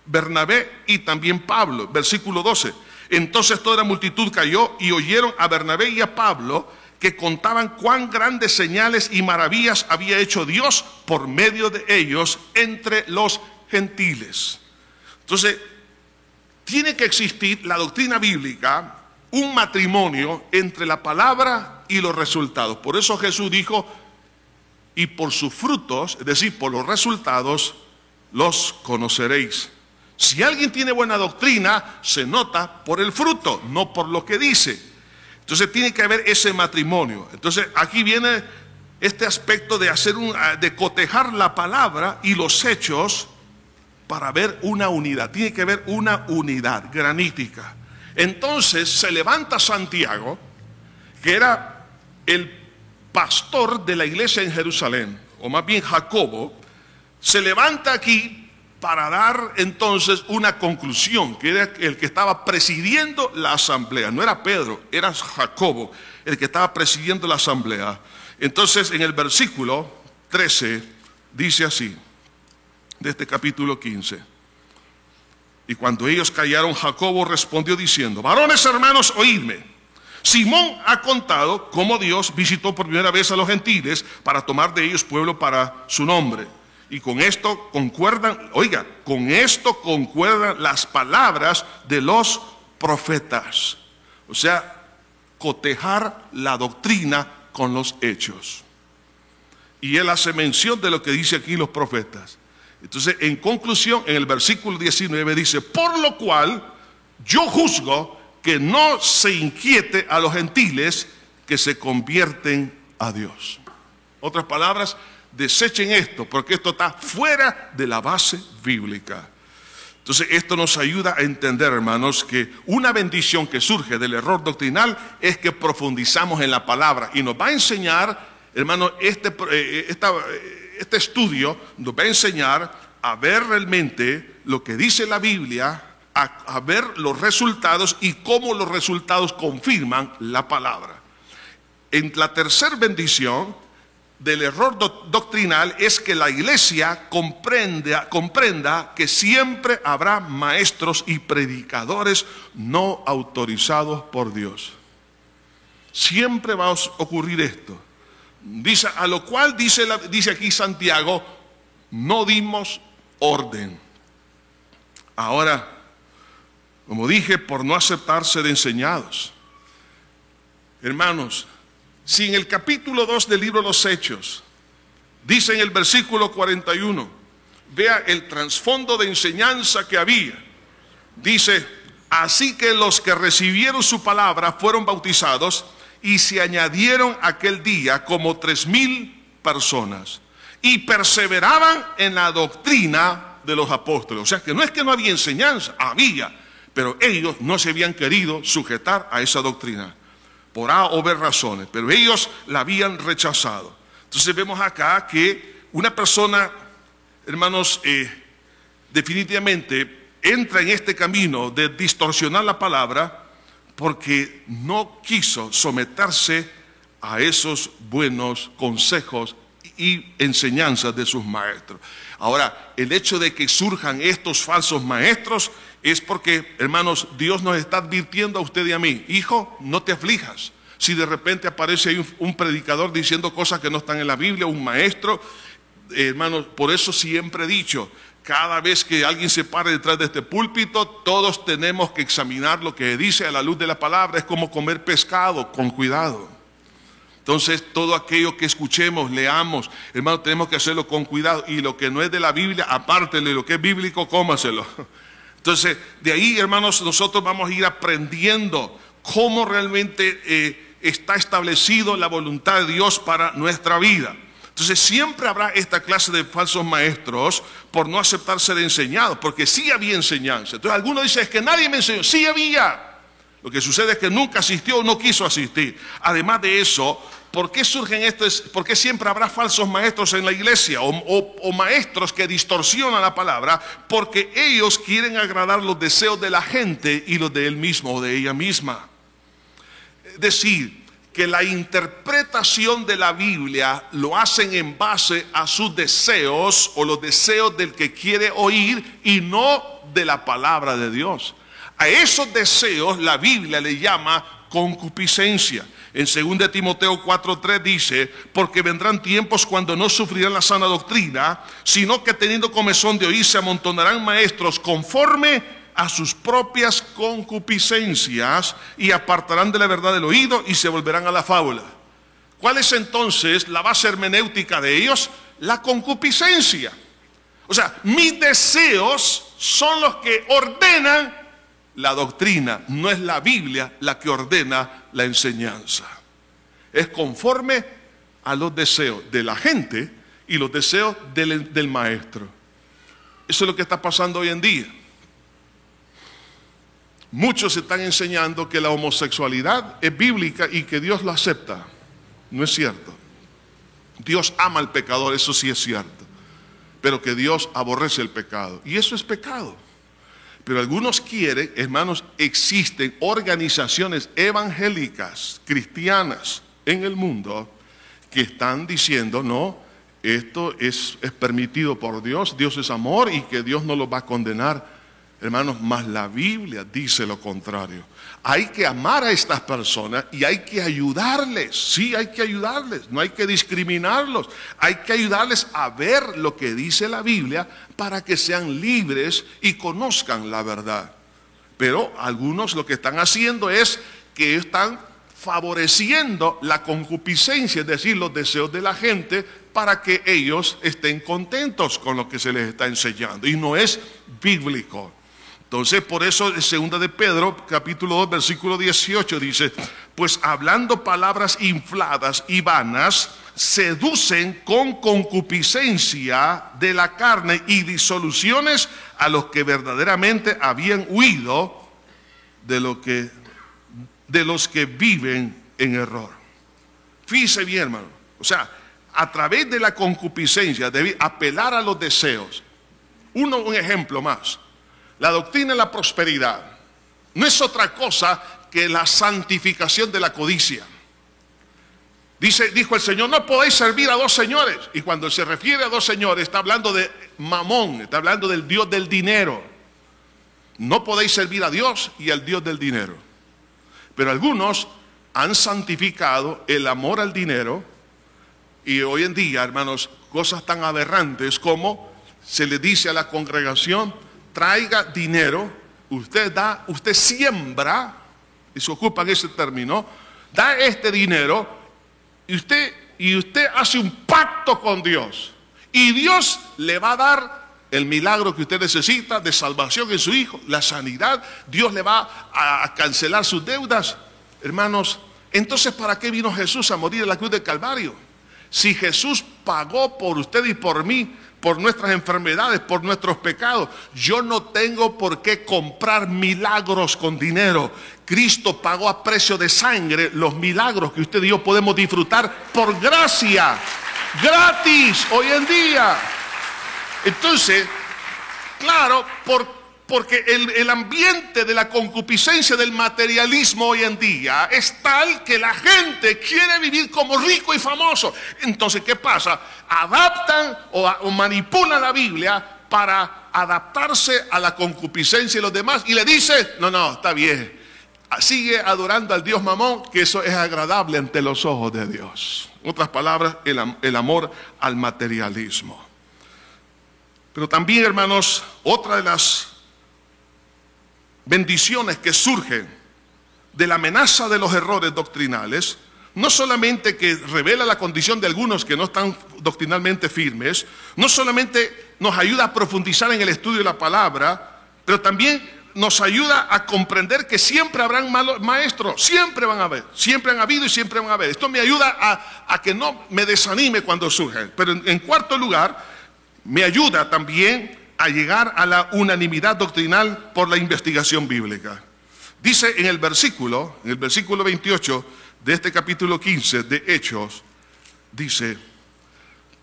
Bernabé y también Pablo, versículo 12. Entonces toda la multitud cayó y oyeron a Bernabé y a Pablo que contaban cuán grandes señales y maravillas había hecho Dios por medio de ellos entre los gentiles. Entonces, tiene que existir la doctrina bíblica, un matrimonio entre la palabra y los resultados. Por eso Jesús dijo, y por sus frutos, es decir, por los resultados, los conoceréis. Si alguien tiene buena doctrina, se nota por el fruto, no por lo que dice. Entonces tiene que haber ese matrimonio. Entonces aquí viene este aspecto de de cotejar la palabra y los hechos para ver una unidad. Tiene que haber una unidad granítica. Entonces se levanta Santiago, que era el pastor de la iglesia en Jerusalén, o más bien Jacobo, se levanta aquí para dar entonces una conclusión, que era el que estaba presidiendo la asamblea. No era Pedro, era Jacobo el que estaba presidiendo la asamblea. Entonces en el versículo 13 dice así, de este capítulo 15. Y cuando ellos callaron, Jacobo respondió diciendo, varones hermanos, oídme. Simón ha contado cómo Dios visitó por primera vez a los gentiles para tomar de ellos pueblo para su nombre. Y con esto concuerdan las palabras de los profetas. O sea, cotejar la doctrina con los hechos. Y él hace mención de lo que dice aquí los profetas. Entonces, en conclusión, en el versículo 19 dice, por lo cual yo juzgo que no se inquiete a los gentiles que se convierten a Dios. Otras palabras, desechen esto, porque esto está fuera de la base bíblica. Entonces esto nos ayuda a entender, hermanos, que una bendición que surge del error doctrinal es que profundizamos en la palabra. Y nos va a enseñar, hermanos, este estudio nos va a enseñar a ver realmente lo que dice la Biblia, a ver los resultados y cómo los resultados confirman la palabra. En la tercera bendición del error doctrinal es que la iglesia comprenda que siempre habrá maestros y predicadores no autorizados por Dios. Siempre va a ocurrir esto. Dice, a lo cual dice aquí Santiago, no dimos orden. Ahora, como dije, por no aceptar ser enseñados. Hermanos, si en el capítulo 2 del libro de los Hechos, dice en el versículo 41, vea el trasfondo de enseñanza que había. Dice, así que los que recibieron su palabra fueron bautizados y se añadieron aquel día como 3,000 personas y perseveraban en la doctrina de los apóstoles. O sea que no es que no había enseñanza, había, pero ellos no se habían querido sujetar a esa doctrina por A o B razones, pero ellos la habían rechazado. Entonces vemos acá que una persona, hermanos, definitivamente entra en este camino de distorsionar la palabra porque no quiso someterse a esos buenos consejos y enseñanzas de sus maestros. Ahora, el hecho de que surjan estos falsos maestros es porque, hermanos, Dios nos está advirtiendo a usted y a mí, hijo, no te aflijas. Si de repente aparece ahí un predicador diciendo cosas que no están en la Biblia, un maestro, hermanos, por eso siempre he dicho, cada vez que alguien se pare detrás de este púlpito, todos tenemos que examinar lo que dice a la luz de la palabra. Es como comer pescado, con cuidado. Entonces, todo aquello que escuchemos, leamos, hermanos, tenemos que hacerlo con cuidado. Y lo que no es de la Biblia, apártele. Lo que es bíblico, cómaselo. Entonces, de ahí, hermanos, nosotros vamos a ir aprendiendo cómo realmente está establecido la voluntad de Dios para nuestra vida. Entonces siempre habrá esta clase de falsos maestros por no aceptar ser enseñados, porque sí había enseñanza. Entonces algunos dicen, es que nadie me enseñó. Sí había. Lo que sucede es que nunca asistió o no quiso asistir. Además de eso, ¿por qué por qué siempre habrá falsos maestros en la iglesia o maestros que distorsionan la palabra? Porque ellos quieren agradar los deseos de la gente y los de él mismo o de ella misma. Es decir, que la interpretación de la Biblia lo hacen en base a sus deseos o los deseos del que quiere oír y no de la palabra de Dios. A esos deseos la Biblia le llama concupiscencia. En 2 Timoteo 4:3 dice, porque vendrán tiempos cuando no sufrirán la sana doctrina, sino que teniendo comezón de oír se amontonarán maestros conforme a sus propias concupiscencias y apartarán de la verdad del oído y se volverán a la fábula. ¿Cuál es entonces la base hermenéutica de ellos? La concupiscencia. O sea, mis deseos son los que ordenan la doctrina, no es la Biblia la que ordena la enseñanza. Es conforme a los deseos de la gente y los deseos del maestro. Eso es lo que está pasando hoy en día. Muchos están enseñando que la homosexualidad es bíblica y que Dios lo acepta. No es cierto. Dios ama al pecador, eso sí es cierto. Pero que Dios aborrece el pecado. Y eso es pecado. Pero algunos quieren, hermanos, existen organizaciones evangélicas, cristianas en el mundo, que están diciendo, no, esto es permitido por Dios, Dios es amor y que Dios no lo va a condenar. Hermanos, más la Biblia dice lo contrario. Hay que amar a estas personas y hay que ayudarles. Sí, hay que ayudarles, no hay que discriminarlos. Hay que ayudarles a ver lo que dice la Biblia para que sean libres y conozcan la verdad. Pero algunos lo que están haciendo es que están favoreciendo la concupiscencia, es decir, los deseos de la gente para que ellos estén contentos con lo que se les está enseñando. Y no es bíblico. Entonces, por eso en 2 de Pedro, capítulo 2, versículo 18, dice, pues hablando palabras infladas y vanas, seducen con concupiscencia de la carne y disoluciones a los que verdaderamente habían huido de los que viven en error. Fíjese bien, hermano. O sea, a través de la concupiscencia, debe apelar a los deseos Un ejemplo más. La doctrina de la prosperidad no es otra cosa que la santificación de la codicia. Dijo el Señor, no podéis servir a dos señores. Y cuando se refiere a dos señores, está hablando de Mamón, está hablando del Dios del dinero. No podéis servir a Dios y al Dios del dinero. Pero algunos han santificado el amor al dinero. Y hoy en día, hermanos, cosas tan aberrantes como se le dice a la congregación, traiga dinero, usted siembra, y se ocupan ese término, da este dinero, y usted hace un pacto con Dios. Y Dios le va a dar el milagro que usted necesita de salvación en su hijo, la sanidad. Dios le va a cancelar sus deudas. Hermanos, entonces ¿para qué vino Jesús a morir en la cruz del Calvario? Si Jesús pagó por usted y por mí, por nuestras enfermedades, por nuestros pecados, yo no tengo por qué comprar milagros con dinero. Cristo pagó a precio de sangre los milagros que usted y yo podemos disfrutar por gracia, gratis, hoy en día. Entonces, claro, porque el ambiente de la concupiscencia del materialismo hoy en día es tal que la gente quiere vivir como rico y famoso. Entonces, ¿qué pasa? Adaptan o manipulan la Biblia para adaptarse a la concupiscencia de los demás y le dice, no, está bien, sigue adorando al Dios Mamón, que eso es agradable ante los ojos de Dios. En otras palabras, el amor al materialismo. Pero también, hermanos, otra de las bendiciones que surgen de la amenaza de los errores doctrinales, no solamente que revela la condición de algunos que no están doctrinalmente firmes, no solamente nos ayuda a profundizar en el estudio de la palabra, pero también nos ayuda a comprender que siempre habrán malos maestros, siempre van a haber, siempre han habido y siempre van a haber. Esto me ayuda a que no me desanime cuando surgen. Pero en cuarto lugar, me ayuda también a llegar a la unanimidad doctrinal por la investigación bíblica. Dice en el versículo 28 de este capítulo 15 de Hechos, dice,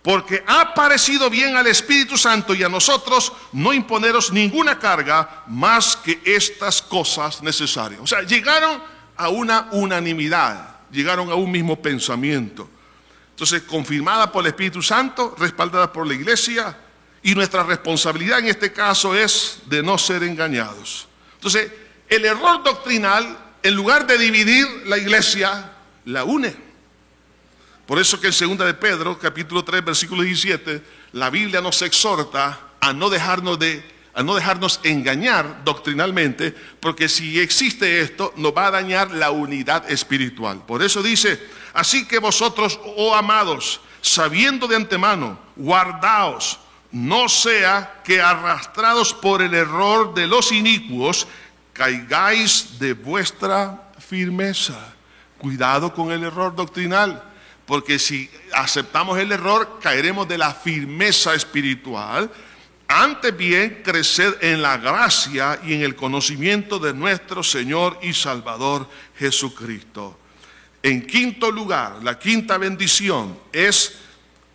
porque ha parecido bien al Espíritu Santo y a nosotros no imponeros ninguna carga más que estas cosas necesarias. O sea, llegaron a una unanimidad, llegaron a un mismo pensamiento. Entonces, confirmada por el Espíritu Santo, respaldada por la iglesia, y nuestra responsabilidad en este caso es de no ser engañados. Entonces, el error doctrinal, en lugar de dividir la iglesia, la une. Por eso que en 2 de Pedro, capítulo 3, versículo 17, la Biblia nos exhorta a no dejarnos engañar doctrinalmente, porque si existe esto, nos va a dañar la unidad espiritual. Por eso dice, así que vosotros, oh amados, sabiendo de antemano, guardaos, no sea que arrastrados por el error de los inicuos, caigáis de vuestra firmeza. Cuidado con el error doctrinal, porque si aceptamos el error, caeremos de la firmeza espiritual. Antes bien, creced en la gracia y en el conocimiento de nuestro Señor y Salvador Jesucristo. En quinto lugar, la quinta bendición es,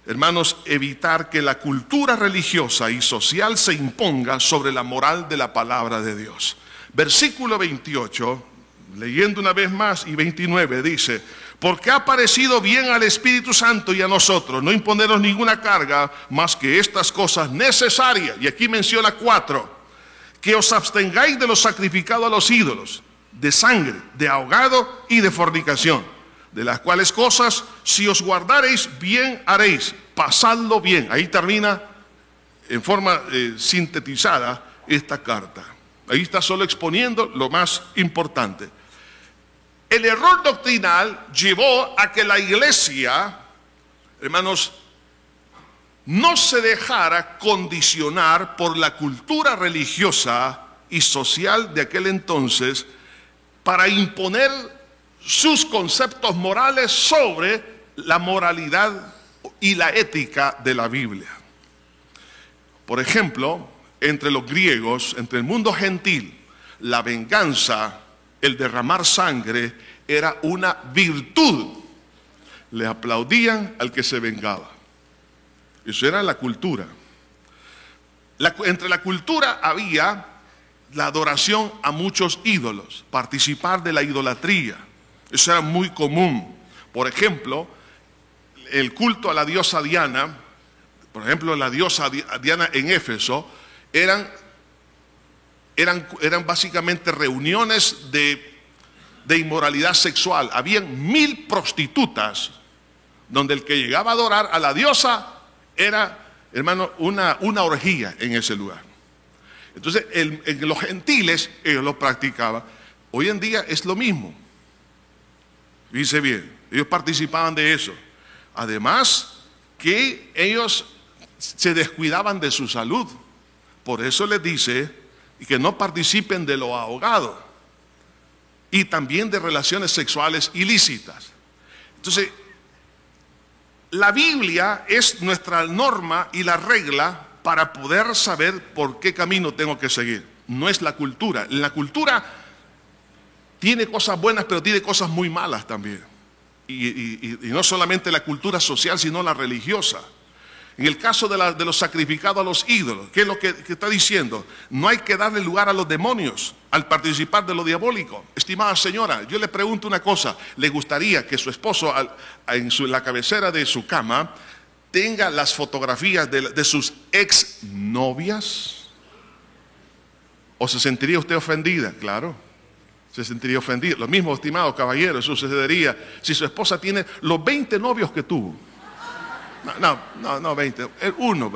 hermanos, evitar que la cultura religiosa y social se imponga sobre la moral de la palabra de Dios. Versículo 28, leyendo una vez más, y 29, dice, porque ha parecido bien al Espíritu Santo y a nosotros no imponeros ninguna carga más que estas cosas necesarias. Y aquí menciona 4, que os abstengáis de lo sacrificado a los ídolos, de sangre, de ahogado y de fornicación, de las cuales cosas, si os guardareis, bien haréis, pasadlo bien. Ahí termina en forma sintetizada esta carta. Ahí está solo exponiendo lo más importante. El error doctrinal llevó a que la iglesia, hermanos, no se dejara condicionar por la cultura religiosa y social de aquel entonces para imponer sus conceptos morales sobre la moralidad y la ética de la Biblia. Por ejemplo, entre los griegos, entre el mundo gentil, la venganza, el derramar sangre, era una virtud. Le aplaudían al que se vengaba. Eso era la cultura. Entre la cultura había la adoración a muchos ídolos, participar de la idolatría. Eso era muy común. Por ejemplo, el culto a la diosa Diana, por ejemplo, la diosa Diana en Éfeso, eran básicamente reuniones de inmoralidad sexual. Habían 1000 prostitutas, donde el que llegaba a adorar a la diosa era, hermano, una orgía en ese lugar. Entonces, en los gentiles, ellos lo practicaban. Hoy en día es lo mismo. Dice bien, ellos participaban de eso. Además, que ellos se descuidaban de su salud. Por eso les dice que no participen de lo ahogado. Y también de relaciones sexuales ilícitas. Entonces, la Biblia es nuestra norma y la regla para poder saber por qué camino tengo que seguir. No es la cultura. La cultura tiene cosas buenas, pero tiene cosas muy malas también. Y no solamente la cultura social, sino la religiosa. En el caso de los sacrificados a los ídolos, ¿qué es lo que está diciendo? No hay que darle lugar a los demonios al participar de lo diabólico. Estimada señora, yo le pregunto una cosa. ¿Le gustaría que su esposo en la cabecera de su cama tenga las fotografías de sus exnovias? ¿O se sentiría usted ofendida? Claro, se sentiría ofendida. Lo mismo, estimado caballero, eso sucedería si su esposa tiene los 20 novios que tuvo. No, 20, uno,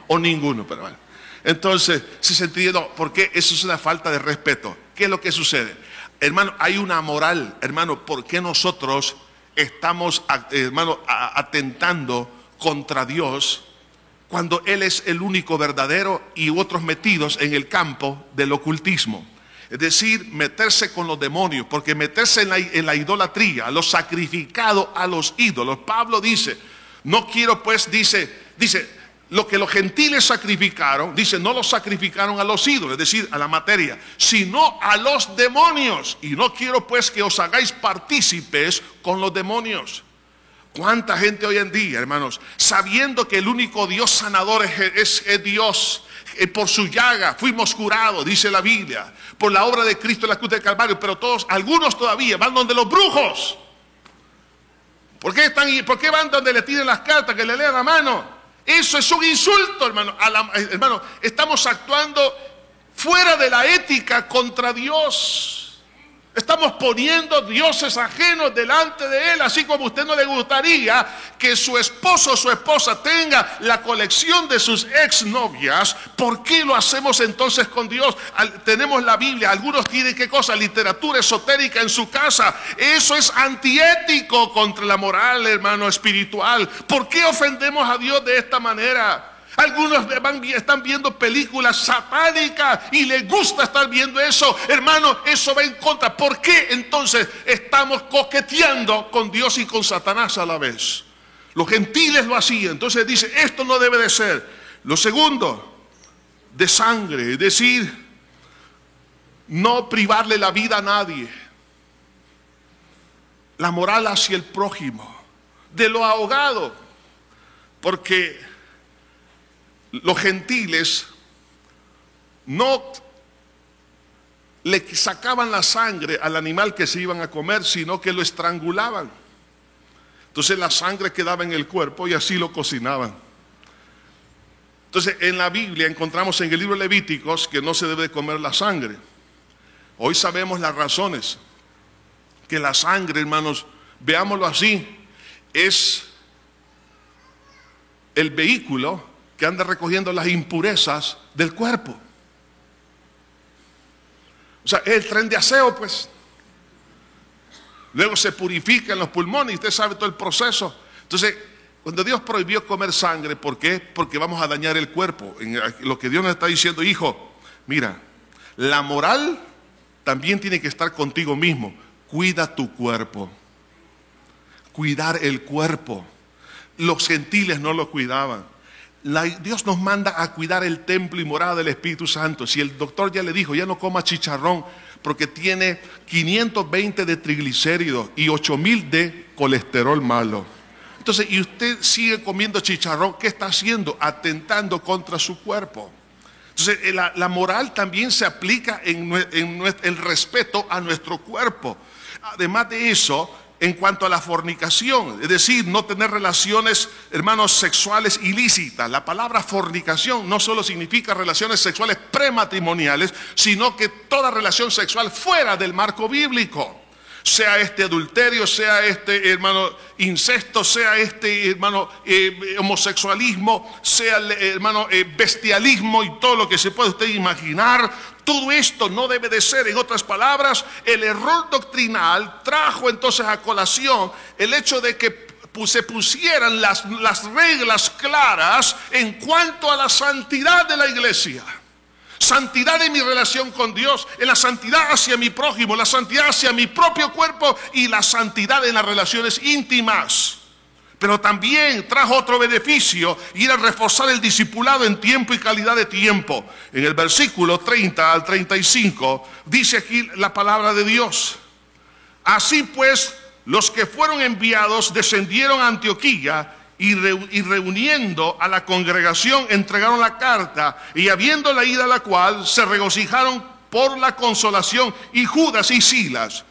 o ninguno, pero bueno. Entonces, se sentiría, no, porque eso es una falta de respeto. ¿Qué es lo que sucede? Hermano, hay una moral, hermano, ¿por qué nosotros estamos, hermano, atentando contra Dios cuando Él es el único verdadero y otros metidos en el campo del ocultismo? Es decir, meterse con los demonios, porque meterse en la idolatría, lo sacrificado a los ídolos. Pablo dice, no quiero pues, dice, lo que los gentiles sacrificaron, dice, no lo sacrificaron a los ídolos, es decir, a la materia, sino a los demonios. Y no quiero pues que os hagáis partícipes con los demonios. ¿Cuánta gente hoy en día, hermanos, sabiendo que el único Dios sanador es Dios? Por su llaga fuimos curados, dice la Biblia, por la obra de Cristo en la cruz del Calvario, pero algunos todavía van donde los brujos. ¿Por qué van donde le tiren las cartas, que le lean la mano? Eso es un insulto, hermano. Hermano, estamos actuando fuera de la ética contra Dios. Estamos poniendo dioses ajenos delante de Él, así como a usted no le gustaría que su esposo o su esposa tenga la colección de sus exnovias. ¿Por qué lo hacemos entonces con Dios? Tenemos la Biblia, algunos tienen ¿qué cosa? Literatura esotérica en su casa. Eso es antiético contra la moral, hermano, espiritual. ¿Por qué ofendemos a Dios de esta manera? Algunos están viendo películas satánicas y les gusta estar viendo eso. Hermano, eso va en contra. ¿Por qué entonces estamos coqueteando con Dios y con Satanás a la vez? Los gentiles lo hacían. Entonces dice, esto no debe de ser. Lo segundo, de sangre, es decir, no privarle la vida a nadie. La moral hacia el prójimo, de lo ahogado, porque los gentiles no le sacaban la sangre al animal que se iban a comer, sino que lo estrangulaban. Entonces la sangre quedaba en el cuerpo y así lo cocinaban. Entonces en la Biblia encontramos en el libro de Levíticos que no se debe comer la sangre. Hoy sabemos las razones. Que la sangre, hermanos, veámoslo así, es el vehículo que anda recogiendo las impurezas del cuerpo. O sea, es el tren de aseo, pues. Luego se purifica en los pulmones y usted sabe todo el proceso. Entonces, cuando Dios prohibió comer sangre, ¿por qué? Porque vamos a dañar el cuerpo. En lo que Dios nos está diciendo, hijo, mira, la moral también tiene que estar contigo mismo. Cuida tu cuerpo. Cuidar el cuerpo. Los gentiles no lo cuidaban. Dios nos manda a cuidar el templo y morada del Espíritu Santo. Si el doctor ya le dijo, ya no coma chicharrón porque tiene 520 de triglicéridos y 8000 de colesterol malo. Entonces, y usted sigue comiendo chicharrón, ¿qué está haciendo? Atentando contra su cuerpo. Entonces, la moral también se aplica en el respeto a nuestro cuerpo. Además de eso, en cuanto a la fornicación, es decir, no tener relaciones, hermanos, sexuales ilícitas. La palabra fornicación no solo significa relaciones sexuales prematrimoniales, sino que toda relación sexual fuera del marco bíblico. Sea este adulterio, sea este, hermano, incesto, sea este, hermano, homosexualismo, sea, hermano, bestialismo y todo lo que se puede usted imaginar. Todo esto no debe de ser. En otras palabras, el error doctrinal trajo entonces a colación el hecho de que se pusieran las reglas claras en cuanto a la santidad de la iglesia. Santidad en mi relación con Dios, en la santidad hacia mi prójimo, la santidad hacia mi propio cuerpo y la santidad en las relaciones íntimas. Pero también trajo otro beneficio, y era reforzar el discipulado en tiempo y calidad de tiempo. En el versículo 30 al 35 dice aquí la palabra de Dios: así pues, los que fueron enviados descendieron a Antioquía y reuniendo a la congregación entregaron la carta, y habiendo leído la cual se regocijaron por la consolación, y Judas y Silas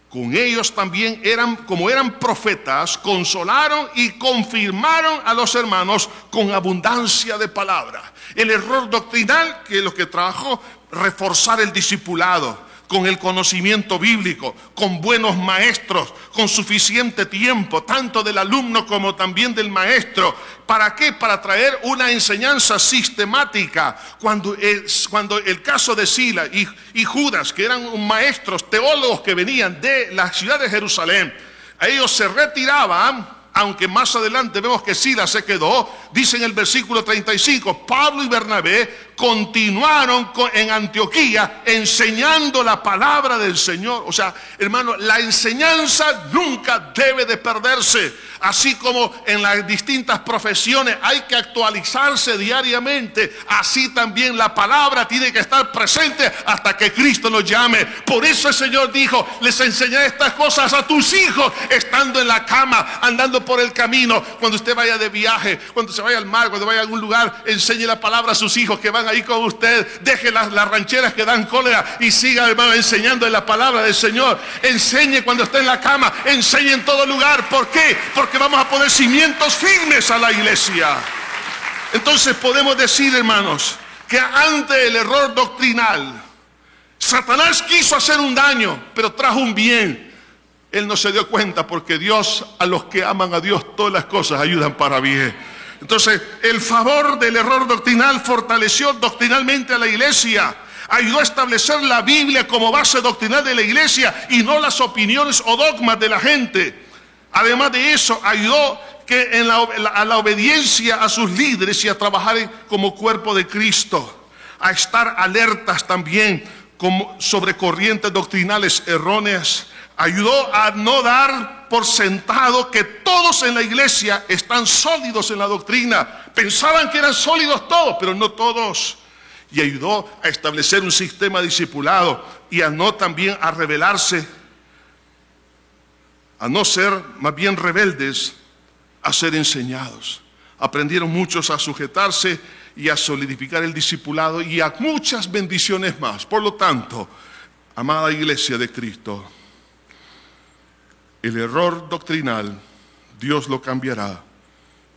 con ellos también como eran profetas, consolaron y confirmaron a los hermanos con abundancia de palabra. El error doctrinal, que es lo que trajo, reforzar el discipulado con el conocimiento bíblico, con buenos maestros, con suficiente tiempo, tanto del alumno como también del maestro. ¿Para qué? Para traer una enseñanza sistemática. Cuando el caso de Silas y Judas, que eran maestros, teólogos que venían de la ciudad de Jerusalén, a ellos se retiraban. Aunque más adelante vemos que Silas se quedó, dice en el versículo 35, Pablo y Bernabé continuaron en Antioquía enseñando la palabra del Señor. O sea, hermano, la enseñanza nunca debe de perderse. Así como en las distintas profesiones hay que actualizarse diariamente, así también la palabra tiene que estar presente hasta que Cristo nos llame. Por eso el Señor dijo: les enseñaré estas cosas a tus hijos estando en la cama, andando por el camino, cuando usted vaya de viaje, cuando se vaya al mar, cuando vaya a algún lugar. Enseñe la palabra a sus hijos que van ahí con usted. Deje las rancheras que dan cólera y siga, hermano, enseñando en la palabra del Señor. Enseñe cuando esté en la cama, enseñe en todo lugar. ¿Por qué? Porque vamos a poner cimientos firmes a la iglesia. Entonces podemos decir, hermanos, que ante el error doctrinal, Satanás quiso hacer un daño, pero trajo un bien. Él no se dio cuenta, porque Dios, a los que aman a Dios, todas las cosas ayudan para bien. Entonces, el favor del error doctrinal fortaleció doctrinalmente a la iglesia. Ayudó a establecer la Biblia como base doctrinal de la iglesia y no las opiniones o dogmas de la gente. Además de eso, ayudó a la obediencia a sus líderes y a trabajar como cuerpo de Cristo. A estar alertas también sobre corrientes doctrinales erróneas. Ayudó a no dar por sentado que todos en la iglesia están sólidos en la doctrina. Pensaban que eran sólidos todos, pero no todos. Y ayudó a establecer un sistema discipulado y a no también a rebelarse, a no ser más bien rebeldes, a ser enseñados. Aprendieron muchos a sujetarse y a solidificar el discipulado y a muchas bendiciones más. Por lo tanto, amada iglesia de Cristo, el error doctrinal, Dios lo cambiará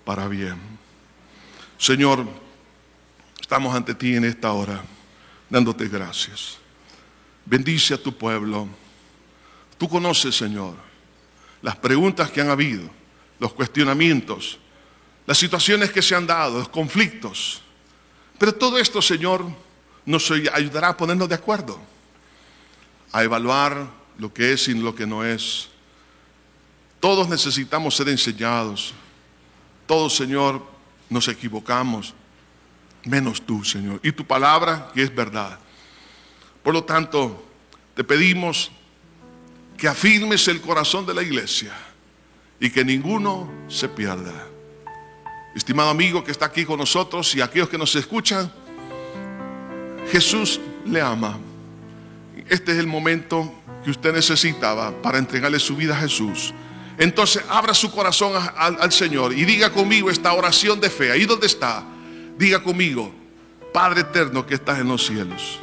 para bien. Señor, estamos ante ti en esta hora, dándote gracias. Bendice a tu pueblo. Tú conoces, Señor, las preguntas que han habido, los cuestionamientos, las situaciones que se han dado, los conflictos. Pero todo esto, Señor, nos ayudará a ponernos de acuerdo, a evaluar lo que es y lo que no es. Todos necesitamos ser enseñados. Todos, Señor, nos equivocamos, menos tú, Señor, y tu palabra, que es verdad. Por lo tanto, te pedimos que afirmes el corazón de la iglesia y que ninguno se pierda. Estimado amigo que está aquí con nosotros y aquellos que nos escuchan, Jesús le ama. Este es el momento que usted necesitaba para entregarle su vida a Jesús. Entonces abra su corazón al Señor y diga conmigo esta oración de fe. Ahí donde está, diga conmigo: Padre eterno que estás en los cielos,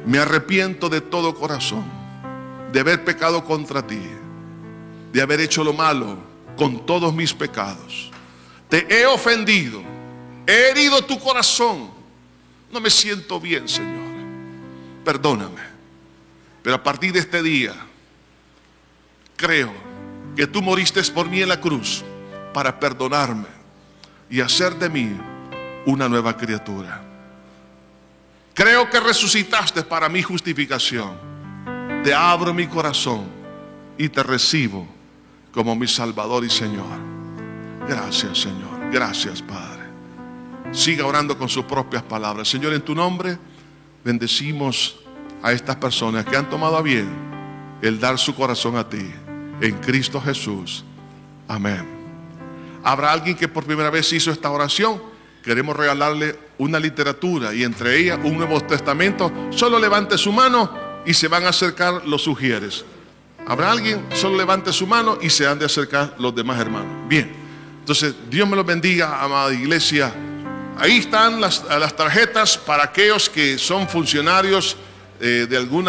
me arrepiento de todo corazón de haber pecado contra ti, de haber hecho lo malo con todos mis pecados. Te he ofendido, he herido tu corazón. No me siento bien, Señor. Perdóname. Pero a partir de este día, creo que tú moriste por mí en la cruz para perdonarme y hacer de mí una nueva criatura. Creo que resucitaste para mi justificación. Te abro mi corazón y te recibo como mi Salvador y Señor. Gracias, Señor. Gracias, Padre. Siga orando con sus propias palabras. Señor, en tu nombre bendecimos a estas personas que han tomado a bien el dar su corazón a ti, en Cristo Jesús. Amén. ¿Habrá alguien que por primera vez hizo esta oración? Queremos regalarle una literatura y entre ellas un Nuevo Testamento. Solo levante su mano y se van a acercar los sugieres. ¿Habrá alguien? Solo levante su mano y se han de acercar los demás hermanos. Bien, entonces Dios me los bendiga, amada iglesia. Ahí están las tarjetas para aquellos que son funcionarios de alguna